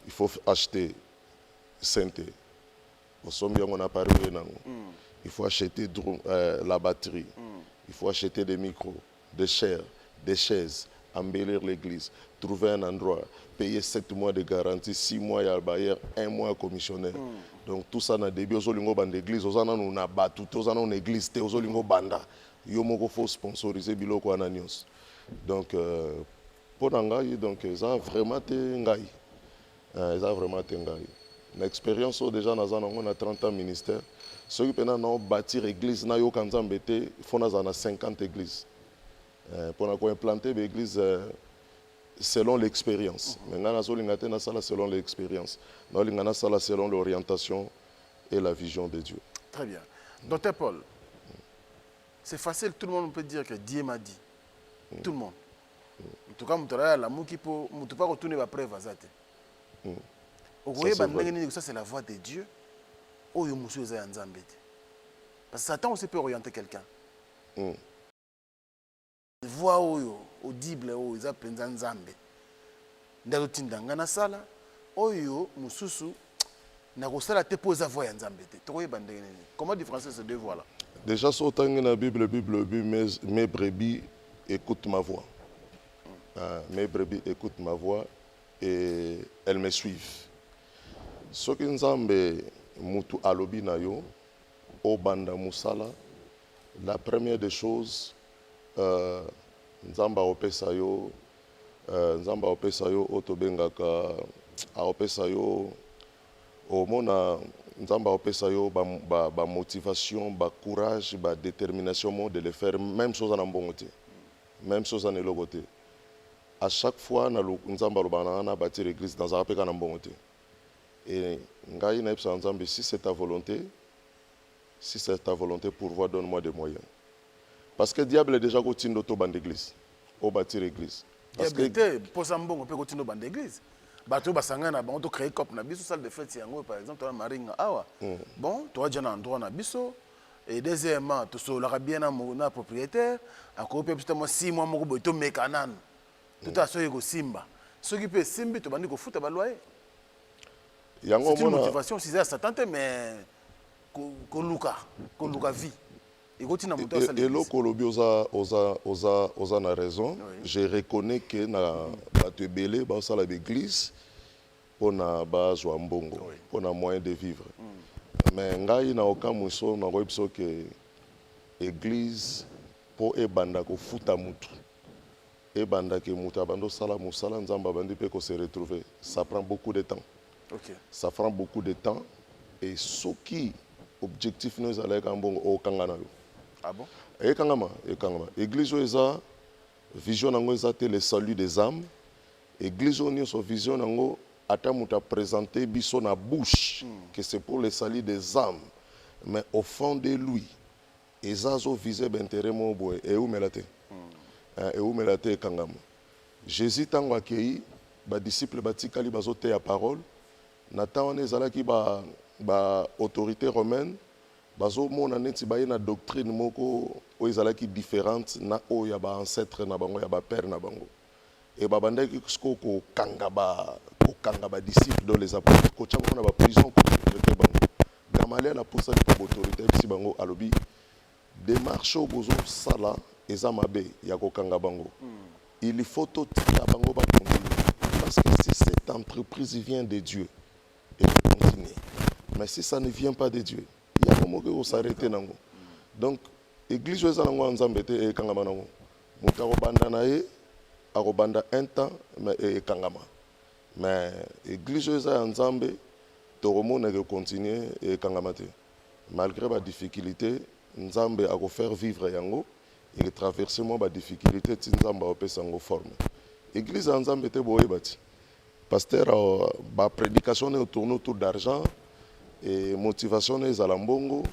Il faut acheter synthé. On a parlé il faut acheter la batterie. Il faut acheter des micros, des chairs, des chaises, embellir l'église, trouver un endroit, payer 7 mois de garantie, 6 mois à bailleur, 1 mois à commissionnaire. Donc tout ça na début aux lingo bande église, aux anan on a battu, aux anan on église, aux lingo banda. Yo moko faut sponsoriser biloko ananios. Donc pour ngai donc ça vraiment été ngai. Ça vraiment été ngai. L'expérience déjà on a 30 ans ministère. Ceux qui peuvent bâtir l'église, na yo kanzambete, faut na 50 églises. Pour implanter l'église selon l'expérience. Maintenant, selon l'expérience. Selon l'orientation et la vision de Dieu. Très bien. Docteur Paul, c'est facile, tout le monde peut dire que Dieu m'a dit. Tout le monde. En tout cas, je ne peux pas retourner après Vazate. Ça, c'est la voix de Dieu. Parce que Satan aussi peut orienter quelqu'un. Voix audible, ils appellent Nzambe. Ndazotinda ngana sala, oyo mususu na kosala te poza voix ya Nzambe te. Comment différencier ces deux voix-là? Déjà, sur la Bible, mes brebis écoutent ma voix. Mes brebis écoutent ma voix et elles me suivent. Ce que Nzambe mutu alobi na yo, o banda musala, la première des choses, Nzamba opesa yo otobengaka opesa yo omona Nzamba opesa yo ba motivation, ba courage, ba détermination de le faire, même chose en mbongote, même chose en elogote. À chaque fois Nzamba lobana na bâtir l'église dans un peka na mbongote. Et ngai na epsa Nzambe, si c'est ta volonté, pourvoir, donne-moi des moyens. Parce que le diable est déjà continué d'auto bande d'église, au bâtir l'église. Parce que diable pour ça on peut continuer bande d'église. Bateau basangana on to créer cop na biso salle de fête yango par exemple toi maringa awa. Bon, toi déjà un endroit na biso et deuxièmement to so la bien na propriétaire à copie peut moi 6 mois moko boito mekanan. Tout à so yego simba. Ce qui peut simbi to bandi ko futa ba loyer. C'est une motivation si ça tente mais ko luka vie. Et le Kolobi osa na raison. Je reconnais que na batebele ba sala l'église pour na bazwa mbongo, pour na moyen de vivre. Mais ngai na aucun muso na roipso que église pour ebanda ko futa mutu. Ebanda ke muta bando sala musala nzamba bandi pe ko se retrouver. Ça prend beaucoup de temps. Ça prend beaucoup de temps et ce qui objectif nous allait kambongo o kangana yo. Ah bon? Et kangama. Église eza vision nango eza le salut des âmes. Église oni so vision nango ata muta présenter biso na bouche que c'est pour le salut des âmes, mais au fond de lui ezazo viser b'intérêt mo boy et où melate. Et où melate kangama. Jésus tango akei ba disciple batikali bazote ya parole. Nathan on ezalaki ba autorité romaine. Bazo mona neti ba na doctrine moko o ezalaki différente na o ya ba ancêtre na bango ya ba père na bango. Et ba bandaki ko kanga ba disciples dans les apôtres ko tchanga na ba prison ko traiter bango. Gamaliel la poussa pour autorité bisi bango alobi démarche au bozo sala ezamabe ya ko kanga bango. Il faut tout tika bango ba continuer parce que si cette entreprise vient de Dieu et peut continuer. Mais si ça ne vient pas de Dieu, il y a un moment où s'arrêter. Donc, l'église est en Nzambete et Kangama. Mutarobanda nae, arobanda un temps, mais et Kangama. Mais l'église est en Nzambe, Toromo ne continuer et Kangamate. Malgré la difficulté, Nzambe a faire vivre Yango et traverser la difficulté, Nzamba a fait sango forme. L'église en Nzambete boye bati. Pasteur, la prédication est tournée autour d'argent. Et motivation est à l'ambongo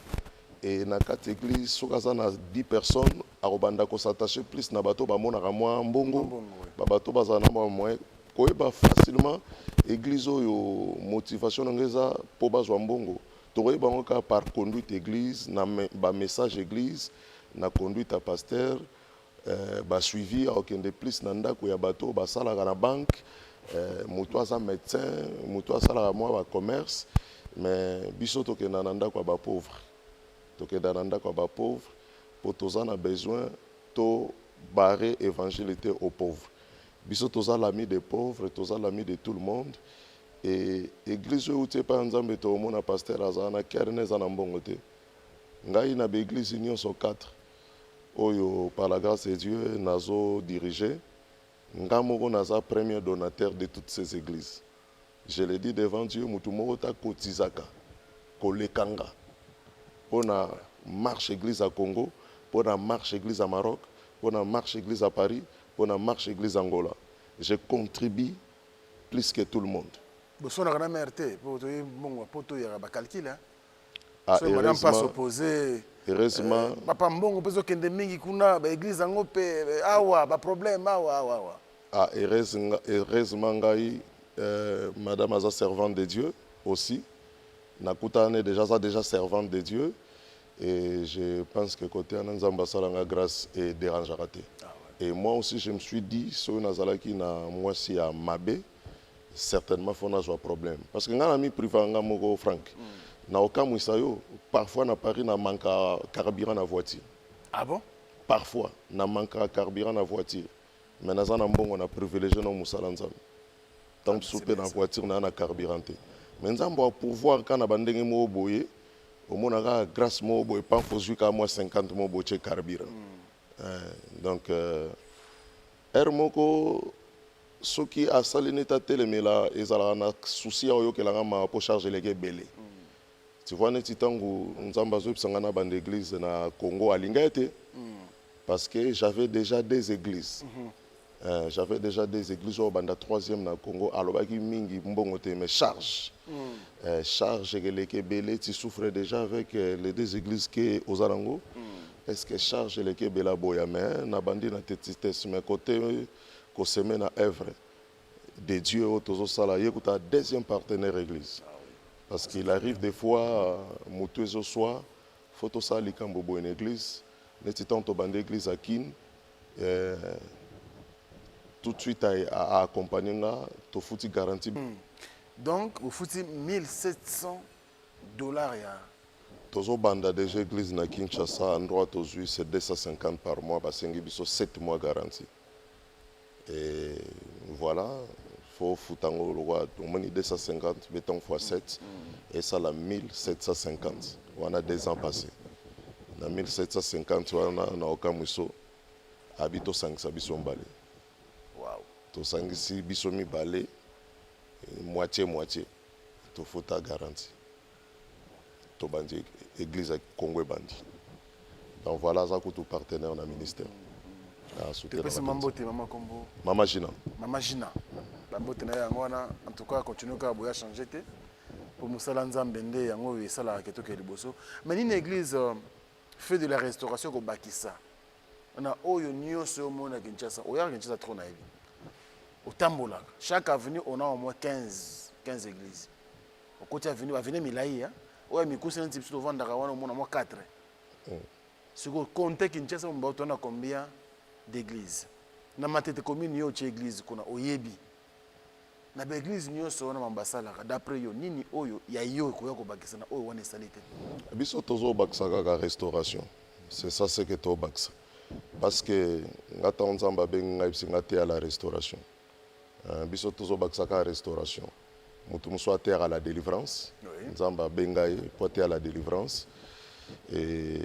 et na quatre églises sokaza na 10 personnes arobanda ko s'attacher plus na bato ba mona ramwa mbongo ba bato bazana moyen ko ba facilement église yo motivation ngeza po bazwa mbongo to ba ngoka par conduite église na ba message église na conduite à pasteur ba suivi okende plus na ndako ya bato ba sala na banque muto aza médecin muto asala moi ba commerce. Mais biso tokenda na ndako ba pauvre. Tokenda na ndako ba pauvre pour tous en a besoin to barrer évangélité aux pauvres. biso toza l'ami des pauvres, toza l'ami de tout le monde. Et l'église où tu es pas nzambe to mona pasteur azana kerne za na mbongo te. Ngai na be église union so 4. Oyo par la grâce de Dieu nazo diriger. Ngamoko naza premier donateur de toutes ces églises. Je le dis devant Dieu, mutu moko ta kotizaka kolekanga. Pona marche église à Congo, pona marche église à Maroc, pona marche église à Paris, pona marche église à Angola. Je contribue plus que tout le monde. Bosso na kana MRT pour to mbongo poto ya ba calcul hein. Ah, So madame pas s'opposer. Heureusement. Papa mbongo peso kende mingi kuna ba église ngo pe awa ba problème awa. Ah, heureusement ngai madame aza servante de Dieu aussi. Nakutane déjà servante de Dieu et je pense que côté Ananzamba salanga grâce et dérange raté. Et moi aussi je me suis dit so nazalaki na moi si à Mabé certainement faut na un problème parce que ngana ami privé nga moko Franck na okamwisa yo parfois na Paris na manka carburant na voiture. Ah bon? Parfois na manka carburant na voiture mais naza na mbongo na privilégié na musala nzambe tant souper na voiture na carburant te mais nzambe a pouvoir kana bandenge mo boye au monaka grâce mo boye pas faut jusqu'à moi 50 mo boye carburant. Donc moko soki asali neta telemela ezala na souci oyo kelanga ma pour charger les belé. Tu vois neti tangu nzamba zo pisanga na bande église na Congo alinga été parce que j'avais déjà des églises. J'avais déjà des églises au banda 3e na Congo alobaki mingi mbongo te mais charge. Charge les belé tu souffres déjà avec les deux églises que aux Arango. Est-ce que charge les Kébela boya mais na bandi na tétiste mais côté ko semaine à œuvre de Dieu au tozo sala yekuta deuxième partenaire église parce qu'il arrive des fois mutuezo soir photo ça likambo bo une église neti tanto bandi église à Kin tout de suite à accompagner nga to futi garantie. Donc vous futi $1,700 ya Tozo banda déjà église na Kinshasa endroit aujourd'hui c'est 250 par mois basengi biso 7 mois garantie. Et voilà, il faut foutre le roi, au moins 250, mettons fois 7, et ça la 1750. On a 2 ans passés. Dans 1750, on a aucun mousso, habito 5 sabiso balé. Waouh. To 5 si biso mi balé, moitié, to faut ta garantie. To bandi église Congo bandi. Donc voilà, ça coûte partenaire dans le ministère. Mama Gina. Mama Gina. En tout cas, continuez à changer pour Moussala Nzambende, Yango et Sala Ketoke Liboso. Mais une église fait de la restauration au Bakissa. On a Oyo Nyos au monde à Kinshasa. Oya Kinshasa trop naïve. Au Tambola. Chaque avenue, on a au moins 15 églises. Au côté avenue, avenue Milaï. Oya Mikousi, un type de vendre au moins 4. Si vous comptez Kinshasa, on a combien d'églises? Na matete commune yo ci église kuna oyebi. Na ba église nyonso na mambasala d'après yo nini oyo ya yo ko yako bakisa na oyo wana salite. Biso tozo bakisa ka restauration. C'est ça ce que to bakisa. Parce que ngata nzamba benga bisinga te à la restauration. Biso tozo bakisa ka restauration. Mutu muso terre à la délivrance. Nzamba benga pour terre à la délivrance. Et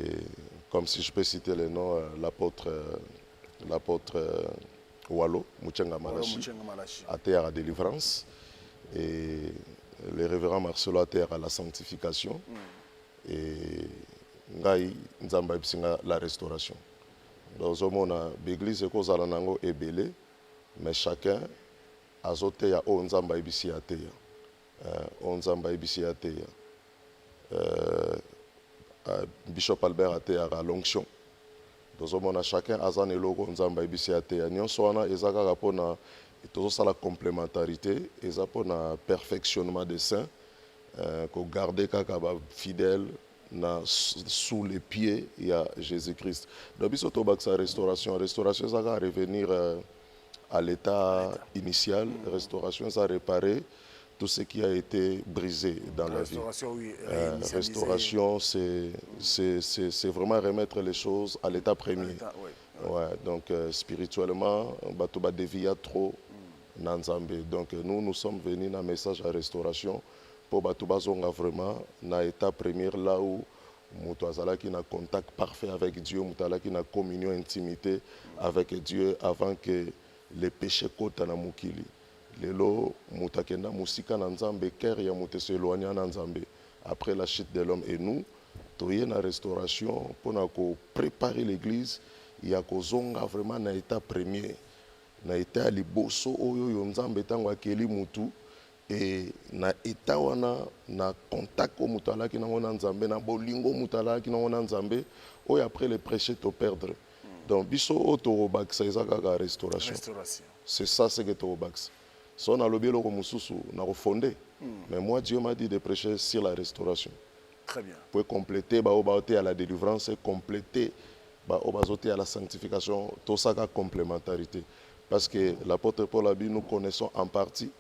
comme si je peux citer le nom l'apôtre Wallo, Mouchenga Malachi, à terre à délivrance, et le révérend Marcelo à terre à la sanctification, et Ngai Nzamba Ibsinga la restauration. Donc, on a l'église est belé, mais chacun a zoté à Nzamba Ibisi à terre. Nzamba Ibisi à terre. Bishop Albert a terre à l'onction. Donc, chacun a un logo Nzamba Ibisi à terre. Nous sommes la complémentarité et le perfectionnement des saints, pour garder les fidèles sous les pieds de Jésus-Christ. Donc, la restauration, ça va revenir à l'état initial. La restauration, ça va réparer tout ce qui a été brisé dans la vie. Oui, restauration, c'est vraiment remettre les choses à l'état premier. Ouais, donc spirituellement, bato ba dévia trop na Nzambe. Donc nous sommes venus na message à restauration pour bato bazonga vraiment na état premier là où mutu azalaki na contact parfait avec Dieu, mutu azalaki na communion intimité avec Dieu avant que les péchés kota na mukili. Lelo mutu akenda musika na Nzambe, cœur ya mutu se éloigner na Nzambe après la chute de l'homme et nous toye na restauration pour na ko préparer l'église ya kozonga vraiment na état premier na état liboso oyo yo Nzambe tango akeli mutu et na état wana na contact ko mutu alaki na ngona Nzambe na bolingo mutu alaki na ngona Nzambe oyo après les prêcher to perdre. Donc biso auto bakisa ezaka ka restauration. C'est ça ce que to bakisa. So na lobelo ko mususu na ko fonder. Mais moi Dieu m'a dit de prêcher sur la restauration. Très bien. Pour compléter baobaoté à la délivrance et compléter baobazoté à la sanctification, tout ça a complémentarité. Parce que l'apôtre Paul a dit nous connaissons en partie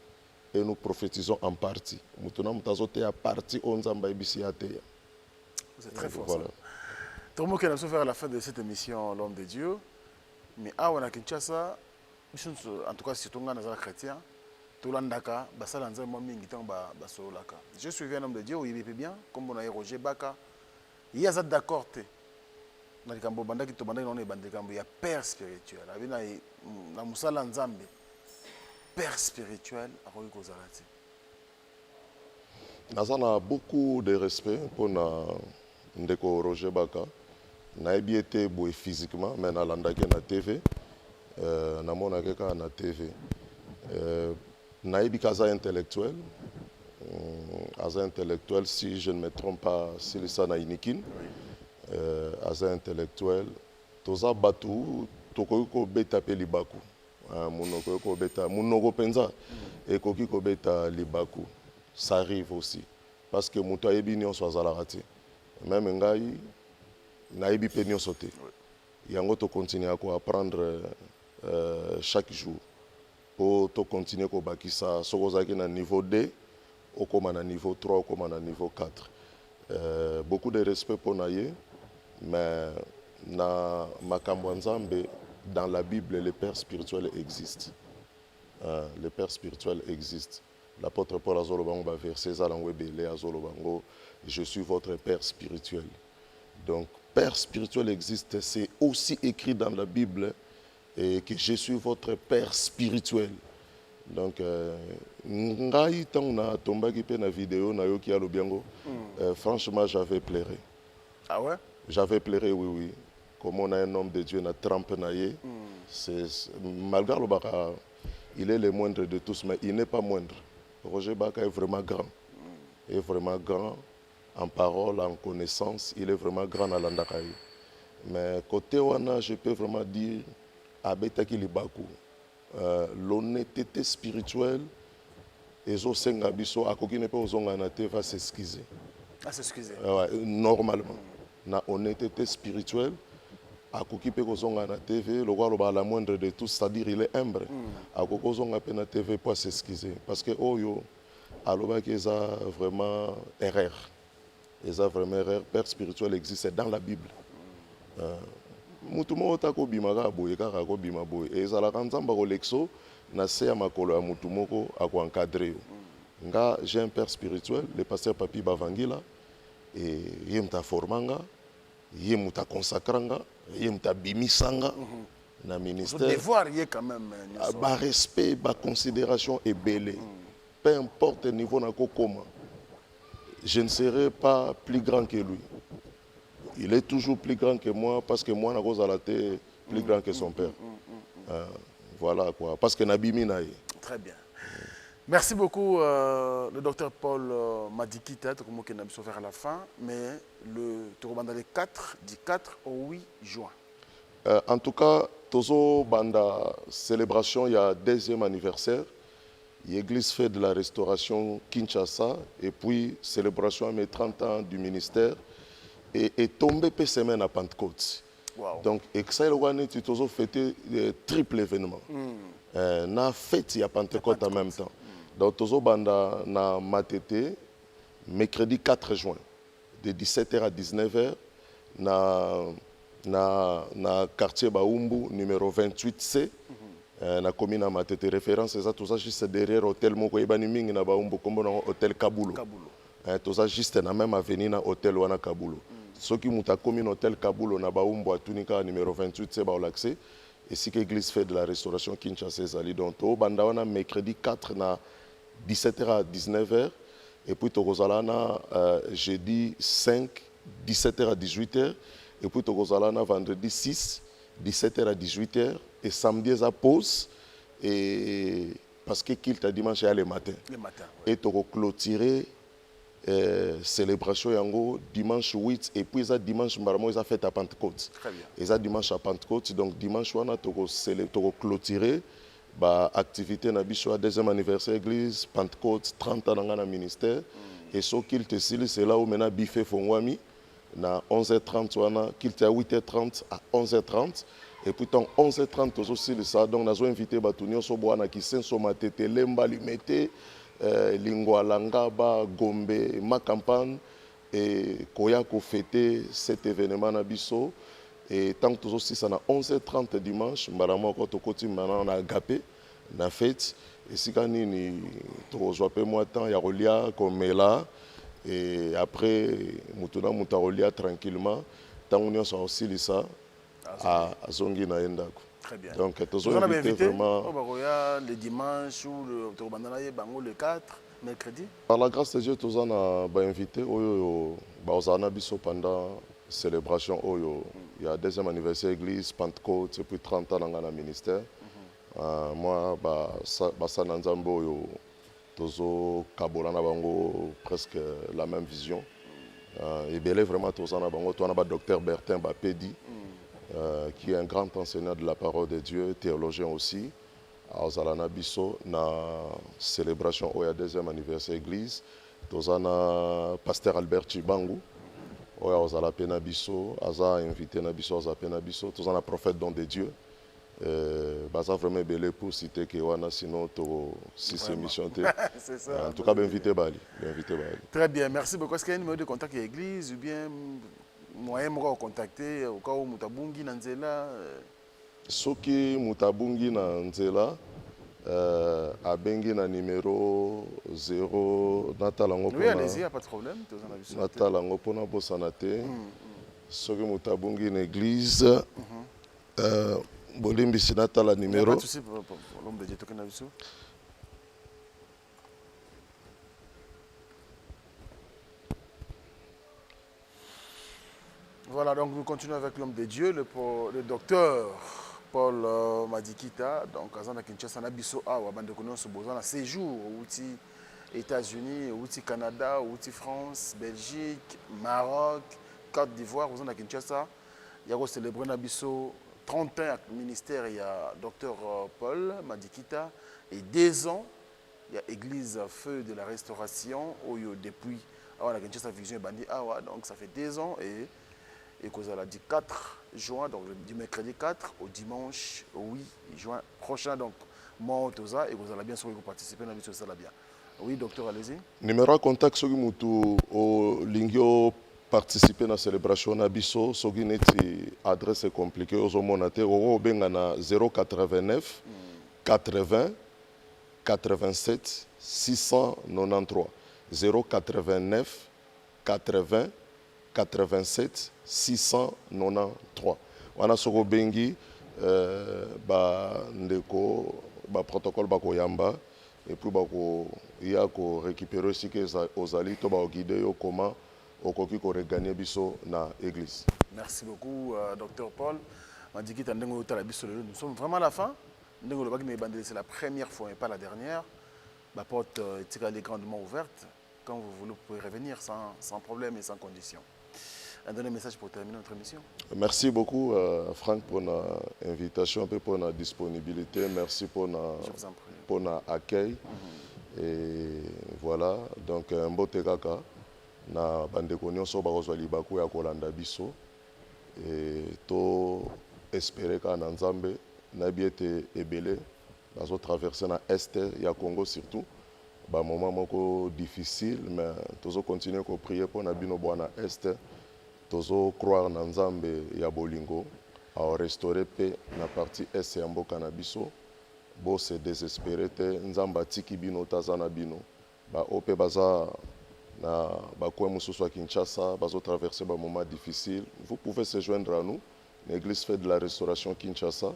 et nous prophétisons en partie. Maintenant, nous avons à partie c'est très fort. Voilà. Tout le monde qui a fait à la fin de cette émission L'Homme de Dieu. Mais à Kinshasa, en tout cas, si tu es chrétien, Tolandaka, Basalanza Mingi Basolaka. Je suis un homme de Dieu, il est bien, comme on a Roger Baka. Il y a d'accord. Il y a père spirituel. Il y a père spirituel. Nous avons beaucoup de respect pour Ndeko Roger Baka. Nous avons été physiquement, mais nous avons été na TV. Nous avons été na TV. Naïbi Kaza intellectuel, intellectuel, si je ne me trompe pas, c'est ça Naïnikin, Aza intellectuel, Toza Batu, Toko Beta Pelibaku, Monoko Beta, Monoko Penza, et Kokiko Beta Libaku, ça arrive aussi, parce que Moutaïbi n'y soit à la raté, même Ngaï, Naïbi Penyon sauté, Yango to continue à apprendre chaque jour. Pour continuer à bakisa sokozaki na niveau 2 au comme na niveau 3 au comme na niveau 4 beaucoup de respect pour naye mais na makambo nzambe dans la Bible les pères spirituels existent les pères spirituels existent l'apôtre Paul azolo bango ba verset za lango belé azolo bango je suis votre père spirituel donc père spirituel existe c'est aussi écrit dans la Bible et que je suis votre père spirituel. Donc, ngai tant na tombaki pe na vidéo na yo ki alo biango. Franchement, j'avais pleuré. Ah ouais? J'avais pleuré, oui. Comme on a un homme de Dieu na trempe naie. Malgré le baka, il est le moindre de tous, mais il n'est pas moindre. Roger Baka est vraiment grand. Il est vraiment grand en parole, en connaissance. Il est vraiment grand à l'Andakaï. Mais côté wana, je peux vraiment dire abetaki libaku l'honnêteté spirituelle ezosenga biso akoki ne pe ozonga na te va s'excuser. Ah, s'excuser. Normalement na honnêteté spirituelle akoki pe kozonga na TV le roi la moindre de tous, c'est-à-dire il est humble akoki ozonga pe na TV pour s'excuser parce que oyo alobaki eza vraiment erreur. Eza vraiment erreur. Père spirituel existe dans la Bible. Mutu moko tako bimaka boye kaka ko bima boye ezalaka nzamba ko lexo na se ya makolo ya mutu moko ako encadrer nga j'ai un père spirituel le pasteur Papi Bavangila et yemta formanga yemta consacranga yemta bimisanga na ministère devoir y est quand même ba respect ba considération et belé peu importe le niveau na ko koma je ne serai pas plus grand que lui. Il est toujours plus grand que moi parce que moi, je suis plus grand que son père. Voilà quoi. Parce que Nabimi Naï. Très bien. Merci beaucoup, le docteur Paul Madiki, peut-être comme on a vers la fin, mais le Tourobanda du 4 au 8 juin. En tout cas, Tozo Banda célébration, il y a 2e anniversaire. L'église fait de la restauration Kinshasa et puis célébration à mes 30 ans du ministère. Et tombé peu semaine à Pentecôte. Wow. Donc, et ça, tu as fêté triple événement. Na fête à Pentecôte en même temps. Donc, tu as na matete mercredi 4 juin, de 17h à 19h, na na quartier Baumbu numéro 28C. Na commune à Matete, référence c'est ça, tout ça juste derrière hôtel moko ebani mingi na Baumbu kombo na hôtel Kabulo. Tout ça juste na même avenue na hôtel wana Kabulo. Ceux qui muta commune hôtel Kabulo na Baumbu atunika numéro 28C ba l'accès et si que l'église fait de la restauration Kinshasa ezali donc to banda wana mercredi 4 na 17h à 19h et puis tokozala na jeudi 5 17h à 18h et puis tokozala na vendredi 6 17h à 18h et samedi à pause et parce que qu'il t'a dimanche le matin. Et tu clôturer célébration yango dimanche 8 et puis ça dimanche maramo ça fête à Pentecôte. Très bien. Et ça dimanche à Pentecôte donc dimanche on a tu clôturer ba activité na biso deuxième anniversaire église Pentecôte 30 ans dans le ministère et ce qu'il te sili c'est là où maintenant biffé fongwami na 11h30 wana qu'il te à 8h30 à 11h30 et puis tant 11h30 aussi ça donc nous avons invité batunio so bwana ki senso matete lemba limete lingwa langaba gombe ma campagne et koya ko fêter cet événement na biso et tant que aussi ça na 11h30 dimanche maramo ko to koti maintenant na agapé na fête et si kanini to zo pe moi temps ya rolia comme là et après mutuna mutarolia tranquillement tant on soit aussi ça à Zongi na Endako. Très bien. Donc, vous avez invité vraiment. Le dimanche ou le 4, mercredi. Par la grâce de Dieu, tous on a invité pendant la célébration. Il y a deuxième anniversaire église, Pentecôte, et puis 30 ans dans le ministère. Moi, ça n'a presque la même vision. Et bien vraiment, tous on a docteur Bertin Bapedi. Qui est un grand enseignant de la parole de Dieu, théologien aussi. À Ozalana Bisso, na célébration au deuxième anniversaire église. Tozana pasteur Albert Chibangu, au Ozala Pena Bisso, Aza invité na Bisso, Aza Pena Bisso. Tozana prophète don de Dieu. Baza vraiment belé pour citer que wana sinon to si c'est mission. C'est ça. En tout cas, bien invité Bali. Très bien, merci beaucoup. Est-ce qu'il y a un numéro de contact avec l'église ou bien moyen de contacter au cas où Mutabungi Nanzela Soki Mutabungi Nanzela a bengi na numéro 0 Natalango. Oui, allez-y, il n'y a pas de problème. Natalango pona bosanate. Soki Mutabungi l'église. Bolimbi sinata la numéro. Pas de souci pour l'homme de Dieu token na biso. Voilà, donc nous continuons avec l'homme de Dieu, le docteur Paul Madikita. Donc, à Zana Kinshasa, Nabiso Awa, bande de connaissances, besoin de séjour, outil États-Unis, outil Canada, outil France, Belgique, Maroc, Côte d'Ivoire, besoin de Kinshasa. Il y a célébré Nabiso 30 ans avec le ministère, il y a docteur Paul Madikita. Et 2 ans, il y a Église Feu de la Restauration, depuis Awa, Kinshasa Vision et Bandi Awa. Donc, ça fait 2 ans et qu'on a du 4 juin, donc du mercredi 4 au dimanche 8 juin prochain, donc moi Toza et vous allez bien sûr participer à la mission, ça bien. Oui, docteur, allez-y. Numéro de contact sur Mutu au Lingio participer à la célébration Nabiso, so qui neti adresse compliquée aux homonatés au bengana 089 80 87 693 089 80 87 693. Wana soko bengi ba ndeko ba protocole ba koyamba et puis ba ko ya ko récupérer aussi que ozali to ba guider yo comment okoki ko regagner biso na église. Merci beaucoup docteur Paul. Madikita ndengo tala biso lelo, nous sommes vraiment à la fin. Ndengo le bagné bandé, c'est la première fois et pas la dernière. La porte est grandement ouverte. Quand vous voulez, vous pouvez revenir sans problème et sans condition. Un dernier message pour terminer notre émission. Merci beaucoup, Franck, pour l'invitation, pour la disponibilité. Merci pour l'accueil. Et voilà, donc un beau tegaka. Na bande konyo so bakozwa libaku ya kolanda biso. Et to espérer ka na Nzambe na biete ebele bazo traverser na est ya Congo surtout. Ba moment moko difficile mais tozo continuer ko prier pour na bino bwana est. tozo croire na nzambe ya bolingo a restaurer pe na partie est ya mboka na biso bo se désespérer te nzambe atiki bino taza na bino ba ope baza na bakwe mususu à Kinshasa bazo traverser ba moment difficile. Vous pouvez se joindre à nous. L'église fait de la restauration Kinshasa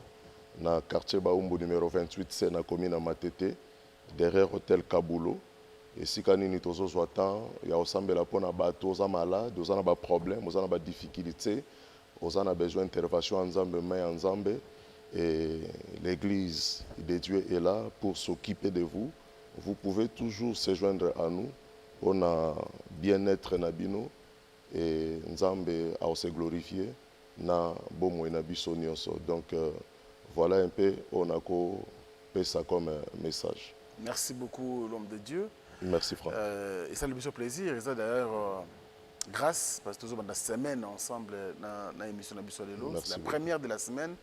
na quartier Baumbu numéro 28 c'est na commune à Matete derrière hôtel Kabulo. Et si kanini tozo zwatan ya osambela pona bato oza malade oza na ba problème oza na ba difficulté oza na besoin d'intervention en Nzambe mais en Nzambe et l'église de Dieu est là pour s'occuper de vous. Vous pouvez toujours se joindre à nous. On a bien-être na bino et Nzambe a se glorifier na bomo na biso nyonso. Donc voilà un peu on a fait ça comme message. Merci beaucoup l'homme de Dieu. Merci Franck. Et ça le plus plaisir et ça d'ailleurs grâce parce que nous avons une semaine ensemble dans l'émission Nabiso Lelo. C'est la première de la semaine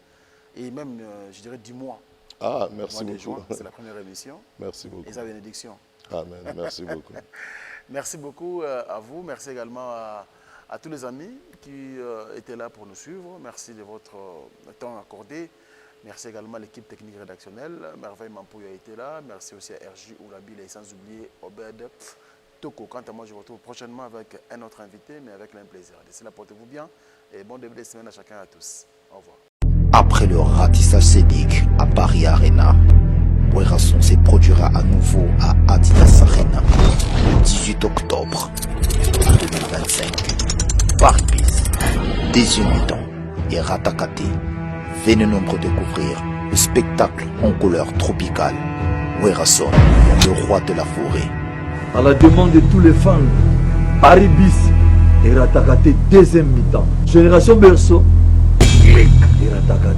et même je dirais du mois. Ah merci beaucoup. C'est la première émission. Merci beaucoup. Et sa bénédiction. Amen. Merci beaucoup. Merci beaucoup à vous. Merci également à tous les amis qui étaient là pour nous suivre. Merci de votre temps accordé. Merci également à l'équipe technique rédactionnelle. Merveille Mampouille a été là. Merci aussi à RJ Oulabil et sans oublier Obed Toko. Quant à moi, je vous retrouve prochainement avec un autre invité, mais avec un plaisir. D'ici là, portez-vous bien et bon début de semaine à chacun et à tous. Au revoir. Après le ratissage scénique à Paris Arena, Werason se produira à nouveau à Adidas Arena le 18 octobre 2025. Paris Bis, deuxième mi-temps et Ratakate. Venez nombreux découvrir le spectacle en couleur tropicale. Werason, le roi de la forêt. À la demande de tous les fans, Paris Bis et Ratakate deuxième mi-temps. Génération Berceau, Click et Ratakate.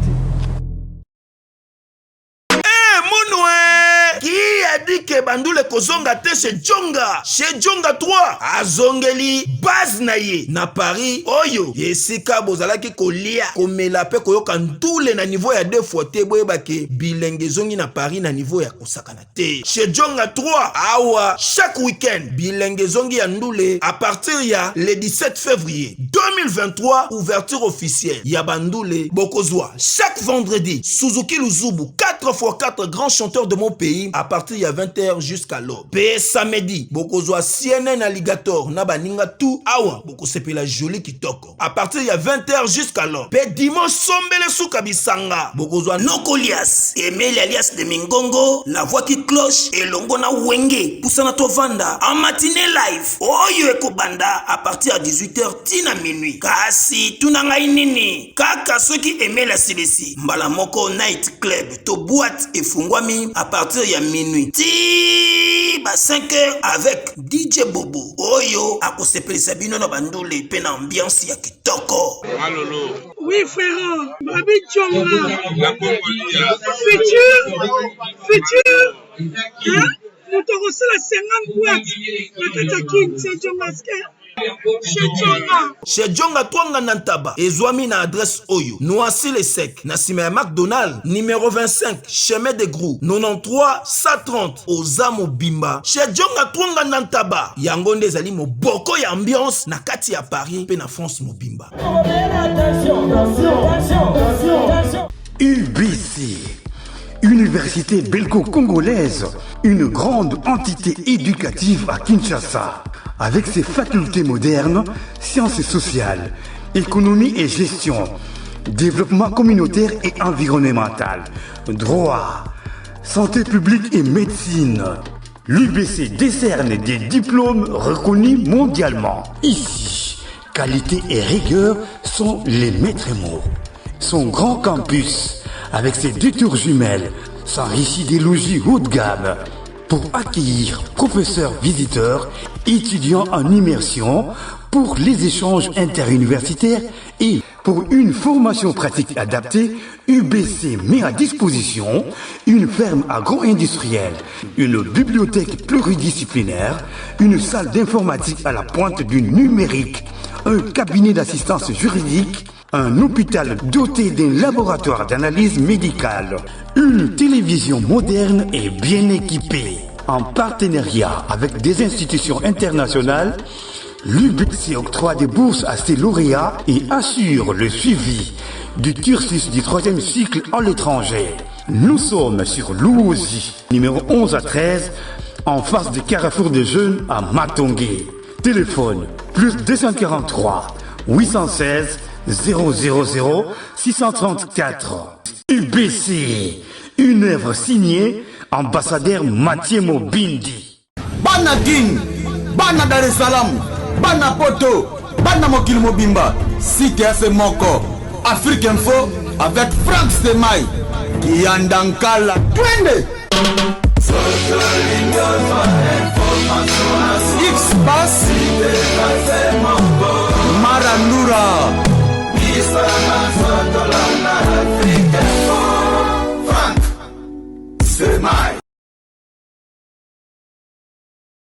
Qui a dit que Bandoule Kozonga te chez Djonga 3 azongeli base na ye na Paris oyo yesika bozalaki kolia komela pe koyoka ntule na niveau ya 2 fois te boyeba ke bilenge zongi na Paris na niveau ya kosakana te chez Djonga 3 awa chaque week-end bilenge zongi ya ndule à partir ya le 17 février 2023 ouverture officielle ya Bandoule Bokozwa chaque vendredi Suzuki Luzubu 4x4 grands chanteurs de mon pays à partir de 20h jusqu'à l'aube. Pe samedi, bokozwa CNN Alligator na baninga tout awa boko sepela joli kitoko. À partir de 20h jusqu'à l'aube. Pe dimanche sombele souka bisanga. Bokozwa Nokolias, Emile alias de Mingongo, la voix qui cloche et longo na wenge, poussana tovanda en matinée live. Oyo ekobanda à partir de 18h tina minuit. Kasi tunanga inini, kaka soki Emile la silesi. Mbala moko night club to boîte et fungwami à partir de minuit. Ti ba 5h avec DJ Bobo. Oyo akosepelisa bino na bandule pe na ambiance ya kitoko. Malolo. Oui frère, Babi Djonga. Futur. Hein? Nous te reçons la 50 boîtes. La King, c'est Djonga. Chez Djonga Twanga Nantaba, ezwami na adresse Oyo, Noisy le Sec, na sima ya McDonald, numéro 25, chemin de Grou, 93 130, Ozamo Bimba. Chez Djonga Twanga Nantaba, yango nde ezali moboko ya ambiance na kati ya Paris pe na France Mobimba. UBC, Université belgo-congolaise, une grande entité éducative à Kinshasa. Avec ses facultés modernes, sciences sociales, économie et gestion, développement communautaire et environnemental, droit, santé publique et médecine. L'UBC décerne des diplômes reconnus mondialement. Ici, qualité et rigueur sont les maîtres mots. Son grand campus, avec ses 2 tours jumelles, s'enrichit des logis haut de gamme pour accueillir professeurs visiteurs, étudiants en immersion, pour les échanges interuniversitaires et pour une formation pratique adaptée. UBC met à disposition une ferme agro-industrielle, une bibliothèque pluridisciplinaire, une salle d'informatique à la pointe du numérique, un cabinet d'assistance juridique, un hôpital doté d'un laboratoire d'analyse médicale, une télévision moderne et bien équipée. En partenariat avec des institutions internationales, L'UBC octroie des bourses à ses lauréats et assure le suivi du cursus du 3e cycle à l'étranger. Nous sommes sur Louosi, numéro 11 à 13, en face du Carrefour des Jeunes à Matongé. Téléphone plus 243 816 000 634. UBC, une œuvre signée ambassadeur Mathieu Mobindi. Bana Guine, Bana Dar es Salaam, Bana Poto, Bana Mokil Mobimba, Cité FC Moko, Afrique Info avec Franck Semaï, Yandankala, Twende. X-Bass, Marandura.